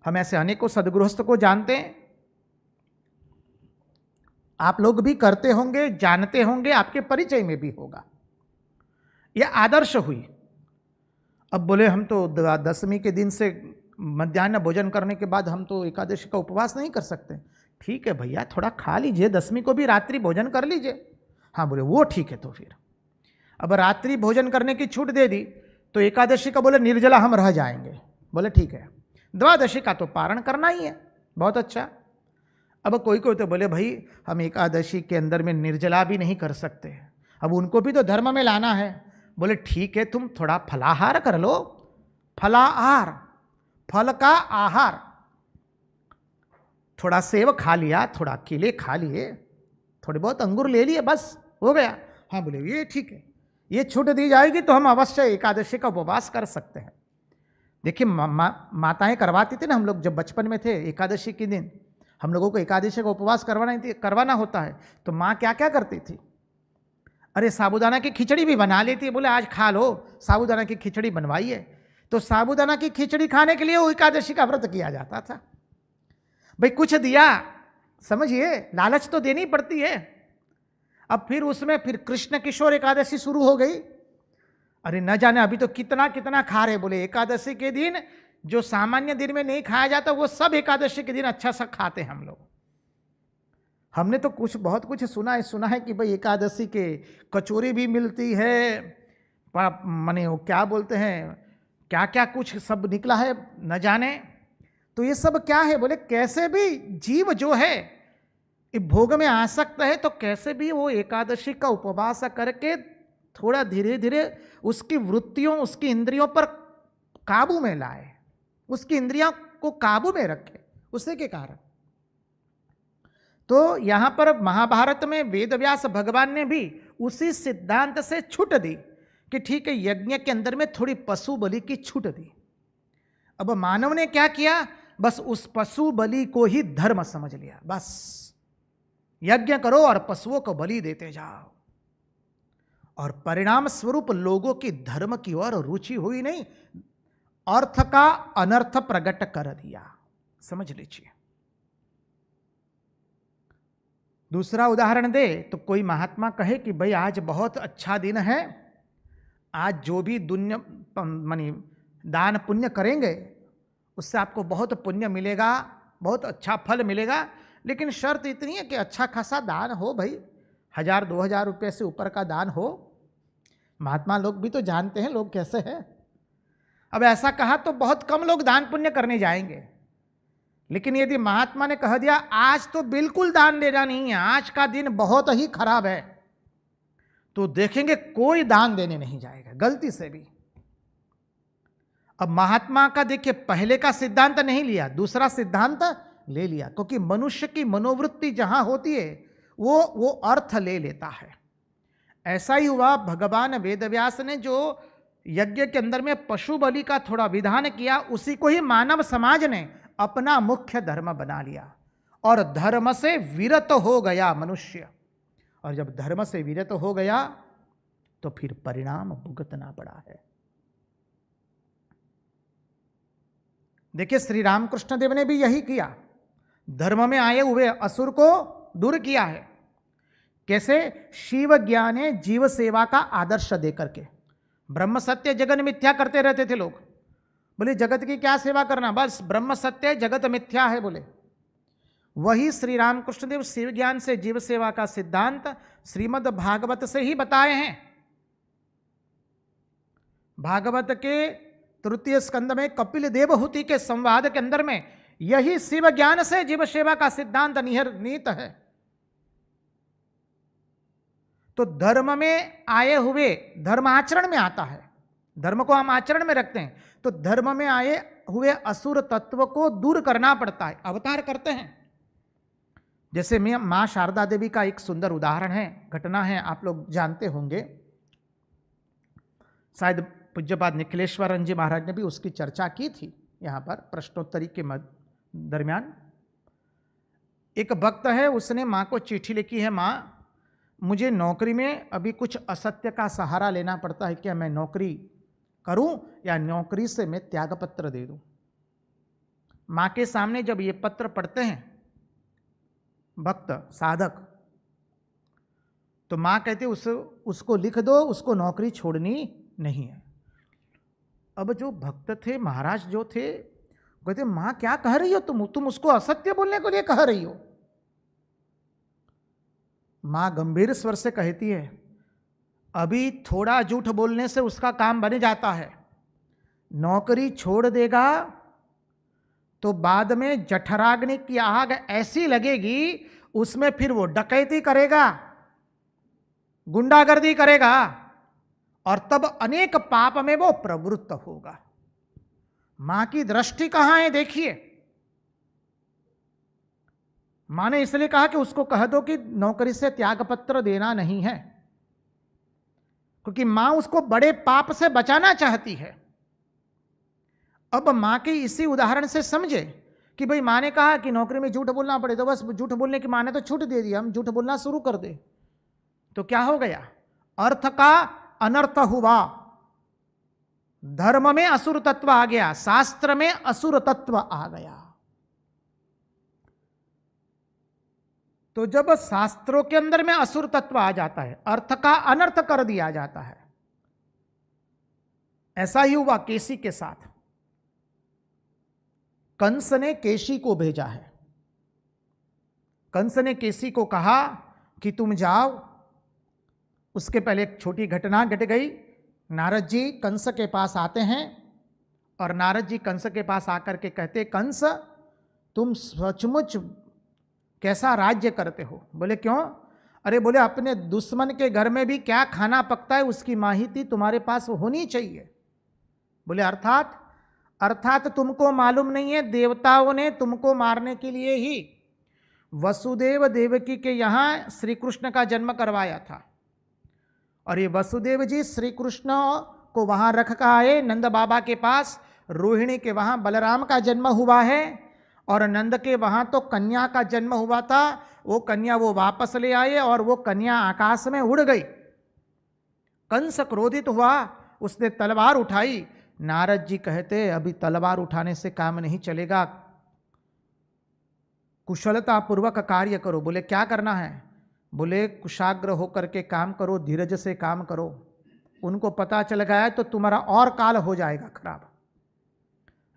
हम ऐसे अनेकों सद्गृहस्थ को जानते हैं, आप लोग भी करते होंगे, जानते होंगे, आपके परिचय में भी होगा। यह आदर्श हुई। अब बोले हम तो दशमी के दिन से मध्याह्न भोजन करने के बाद हम तो एकादशी का उपवास नहीं कर सकते। ठीक है भैया, थोड़ा खा लीजिए, दशमी को भी रात्रि भोजन कर लीजिए। हाँ बोले वो ठीक है। तो फिर अब रात्रि भोजन करने की छूट दे दी तो एकादशी का बोले निर्जला हम रह जाएंगे। बोले ठीक है, द्वादशी का तो पारण करना ही है, बहुत अच्छा। अब कोई कोई तो बोले भाई हम एकादशी के अंदर में निर्जला भी नहीं कर सकते, अब उनको भी तो धर्म में लाना है। बोले ठीक है, तुम थोड़ा फलाहार कर लो, फलाहार, फल का आहार, थोड़ा सेब खा लिया, थोड़ा केले खा लिए, थोड़े बहुत अंगूर ले लिए, बस हो गया। हाँ बोले ये ठीक है, ये छूट दी जाएगी तो हम अवश्य एकादशी का उपवास कर सकते हैं। देखिए माताएं करवाती थी ना, हम लोग जब बचपन में थे, एकादशी के दिन हम लोगों को एकादशी का उपवास करवाना होता है तो माँ क्या क्या करती थी? अरे साबूदाना की खिचड़ी भी बना लेती है, बोले आज खा लो, साबूदाना की खिचड़ी बनवाई है। तो साबूदाना की खिचड़ी खाने के लिए वो एकादशी का व्रत किया जाता था। भाई कुछ दिया, समझिए, लालच तो देनी पड़ती है। अब फिर उसमें फिर कृष्ण किशोर एकादशी शुरू हो गई। अरे न जाने अभी तो कितना कितना खा रहे। बोले एकादशी के दिन जो सामान्य दिन में नहीं खाया जाता वो सब एकादशी के दिन अच्छा सा खाते हैं हम लोग। हमने तो बहुत कुछ सुना है कि भाई एकादशी के कचौरी भी मिलती है, माने वो क्या बोलते हैं, क्या क्या कुछ सब निकला है न जाने। तो ये सब क्या है? बोले कैसे भी जीव जो है भोग में आसक्त है तो कैसे भी वो एकादशी का उपवास करके थोड़ा धीरे धीरे उसकी वृत्तियों, उसकी इंद्रियों पर काबू में लाए, उसकी इंद्रियों को काबू में रखे, उसी के कारण। तो यहां पर महाभारत में वेदव्यास भगवान ने भी उसी सिद्धांत से छूट दी कि ठीक है, यज्ञ के अंदर में थोड़ी पशु बलि की छूट दी। अब मानव ने क्या किया? बस उस पशु बलि को ही धर्म समझ लिया। बस यज्ञ करो और पशुओं को बलि देते जाओ, और परिणाम स्वरूप लोगों की धर्म की ओर रुचि हुई नहीं, अर्थ का अनर्थ प्रकट कर दिया। समझ लीजिए। दूसरा उदाहरण दे तो कोई महात्मा कहे कि भाई आज बहुत अच्छा दिन है, आज जो भी दान पुण्य करेंगे उससे आपको बहुत पुण्य मिलेगा, बहुत अच्छा फल मिलेगा, लेकिन शर्त इतनी है कि अच्छा खासा दान हो भाई, 1000-2000 रुपये से ऊपर का दान हो। महात्मा लोग भी तो जानते हैं लोग कैसे हैं। अब ऐसा कहा तो बहुत कम लोग दान पुण्य करने जाएंगे, लेकिन यदि महात्मा ने कह दिया आज तो बिल्कुल दान देना नहीं है, आज का दिन बहुत ही खराब है, तो देखेंगे कोई दान देने नहीं जाएगा गलती से भी। अब महात्मा का देखिए पहले का सिद्धांत नहीं लिया, दूसरा सिद्धांत ले लिया, क्योंकि मनुष्य की मनोवृत्ति जहां होती है वो अर्थ ले लेता है। ऐसा ही हुआ, भगवान वेदव्यास ने जो यज्ञ के अंदर में पशु बलि का थोड़ा विधान किया, उसी को ही मानव समाज ने अपना मुख्य धर्म बना लिया और धर्म से विरत हो गया मनुष्य। और जब धर्म से विरत हो गया तो फिर परिणाम भुगतना पड़ा है। देखिए श्री रामकृष्ण देव ने भी यही किया, धर्म में आए हुए असुर को दूर किया है। कैसे? शिव ज्ञाने जीव सेवा का आदर्श देकर के। ब्रह्म सत्य जगत मिथ्या करते रहते थे लोग, बोले जगत की क्या सेवा करना, बस ब्रह्म सत्य जगत मिथ्या है बोले। वही श्री रामकृष्ण देव शिव ज्ञान से जीव सेवा का सिद्धांत श्रीमद् भागवत से ही बताए हैं। भागवत के तृतीय स्कंद में कपिल देवहूति के संवाद के अंदर में यही शिव ज्ञान से जीव सेवा का सिद्धांत निहित है। तो धर्म में आए हुए, धर्म आचरण में आता है, धर्म को हम आचरण में रखते हैं, तो धर्म में आए हुए असुर तत्व को दूर करना पड़ता है, अवतार करते हैं। जैसे मां शारदा देवी का एक सुंदर उदाहरण है, घटना है, आप लोग जानते होंगे, शायद पूज्यपाद निखिलेश्वरन जी महाराज ने भी उसकी चर्चा की थी यहाँ पर प्रश्नोत्तरी के दरमियान। एक भक्त है, उसने माँ को चिट्ठी लिखी है, माँ मुझे नौकरी में अभी कुछ असत्य का सहारा लेना पड़ता है, क्या मैं नौकरी करूं या नौकरी से मैं त्यागपत्र दे दूं? माँ के सामने जब ये पत्र पढ़ते हैं भक्त साधक, तो माँ कहते उसको लिख दो, उसको नौकरी छोड़नी नहीं है। अब जो भक्त थे, महाराज जो थे, कहते माँ क्या कह रही हो तुम उसको असत्य बोलने को लिए कह रही हो। माँ गंभीर स्वर से कहती है, अभी थोड़ा झूठ बोलने से उसका काम बन जाता है, नौकरी छोड़ देगा तो बाद में जठराग्नि की आग ऐसी लगेगी, उसमें फिर वो डकैती करेगा, गुंडागर्दी करेगा और तब अनेक पाप में वो प्रवृत्त होगा। मां की दृष्टि कहां है देखिए। मां ने इसलिए कहा कि उसको कह दो कि नौकरी से त्यागपत्र देना नहीं है, क्योंकि मां उसको बड़े पाप से बचाना चाहती है। अब मां के इसी उदाहरण से समझे कि भाई मां ने कहा कि नौकरी में झूठ बोलना पड़े, तो बस झूठ बोलने की मां ने तो छूट दे दिया, हम झूठ बोलना शुरू कर दे, तो क्या हो गया? अर्थ का अनर्थ हुआ, धर्म में असुर तत्व आ गया, शास्त्र में असुर तत्व आ गया। तो जब शास्त्रों के अंदर में असुर तत्व आ जाता है, अर्थ का अनर्थ कर दिया जाता है। ऐसा ही हुआ केसी के साथ। कंस ने केसी को भेजा है, कंस ने केसी को कहा कि तुम जाओ। उसके पहले एक छोटी घटना घट गई। नारद जी कंस के पास आते हैं और नारद जी कंस के पास आकर के कहते, कंस तुम सचमुच कैसा राज्य करते हो? बोले क्यों? अरे बोले अपने दुश्मन के घर में भी क्या खाना पकता है उसकी माहिती तुम्हारे पास होनी चाहिए। बोले अर्थात तुमको मालूम नहीं है, देवताओं ने तुमको मारने के लिए ही वसुदेव देवकी के यहाँ श्री कृष्ण का जन्म करवाया था। और ये वसुदेव जी श्री कृष्ण को वहाँ रख कर आए नंद बाबा के पास। रोहिणी के वहाँ बलराम का जन्म हुआ है और नंद के वहाँ तो कन्या का जन्म हुआ था। वो कन्या वो वापस ले आए और वो कन्या आकाश में उड़ गई। कंस क्रोधित हुआ, उसने तलवार उठाई। नारद जी कहते अभी तलवार उठाने से काम नहीं चलेगा, कुशलता पूर्वक कार्य करो। बोले क्या करना है? बोले कुशाग्र होकर के काम करो, धीरज से काम करो। उनको पता चल गया तो तुम्हारा और काल हो जाएगा खराब।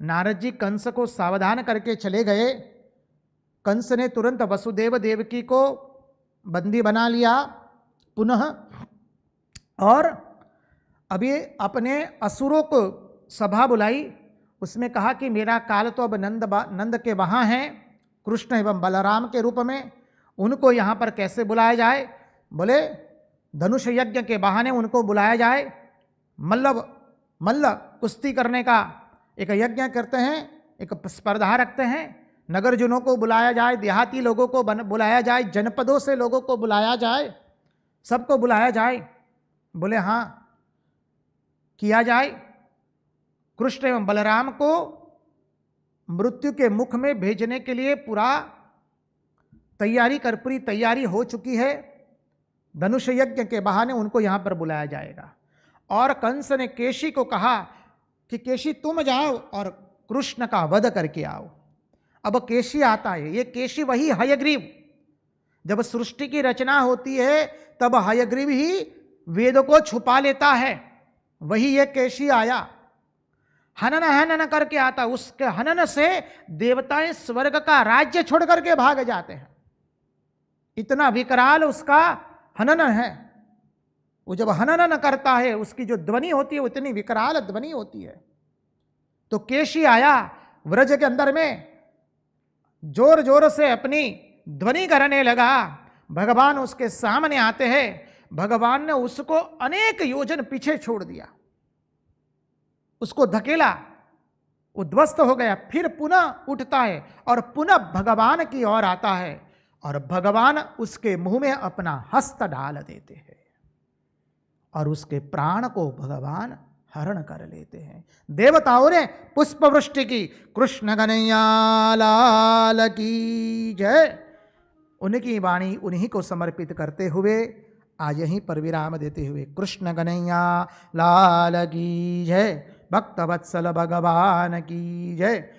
नारद जी कंस को सावधान करके चले गए। कंस ने तुरंत वसुदेव देवकी को बंदी बना लिया पुनः, और अब ये अपने असुरों को सभा बुलाई, उसमें कहा कि मेरा काल तो अब नंद के वहाँ है, कृष्ण एवं बलराम के रूप में, उनको यहाँ पर कैसे बुलाया जाए। बोले धनुष यज्ञ के बहाने उनको बुलाया जाए, मल्ल कुश्ती करने का एक यज्ञ करते हैं, एक स्पर्धा रखते हैं, नगरजनों को बुलाया जाए, देहाती लोगों को बुलाया जाए, जनपदों से लोगों को बुलाया जाए, सबको बुलाया जाए। बोले हाँ किया जाए। कृष्ण एवं बलराम को मृत्यु के मुख में भेजने के लिए पूरी तैयारी हो चुकी है। धनुष यज्ञ के बहाने उनको यहां पर बुलाया जाएगा। और कंस ने केशी को कहा कि केशी तुम जाओ और कृष्ण का वध करके आओ। अब केशी आता है, ये केशी वही हयग्रीव, जब सृष्टि की रचना होती है तब हयग्रीव ही वेद को छुपा लेता है, वही ये केशी आया, हनन हनन करके आता। उसके हनन से देवताएं स्वर्ग का राज्य छोड़ करके भाग जाते हैं, इतना विकराल उसका हनन है। वो जब हनन करता है उसकी जो ध्वनि होती है वो इतनी विकराल ध्वनि होती है। तो केशी आया व्रज के अंदर में, जोर जोर से अपनी ध्वनि करने लगा। भगवान उसके सामने आते हैं, भगवान ने उसको अनेक योजन पीछे छोड़ दिया, उसको धकेला, वो ध्वस्त हो गया। फिर पुनः उठता है और पुनः भगवान की ओर आता है और भगवान उसके मुंह में अपना हस्त डाल देते हैं और उसके प्राण को भगवान हरण कर लेते हैं। देवताओं ने पुष्प वृष्टि की। कृष्ण कन्हैया लाल की जय। उनकी वाणी उन्हीं को समर्पित करते हुए आज यहीं पर विराम देते हुए कृष्ण कन्हैया लाल की जय, भक्तवत्सल भगवान की जय,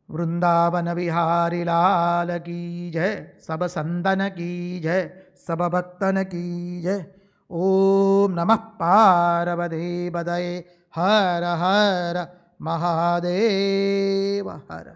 वृंदावन बिहारी लाल की जय, सब संतन की जय, सब भक्तन की जय। ओम नमः पार्वती पतये, हर हर महादेव हर।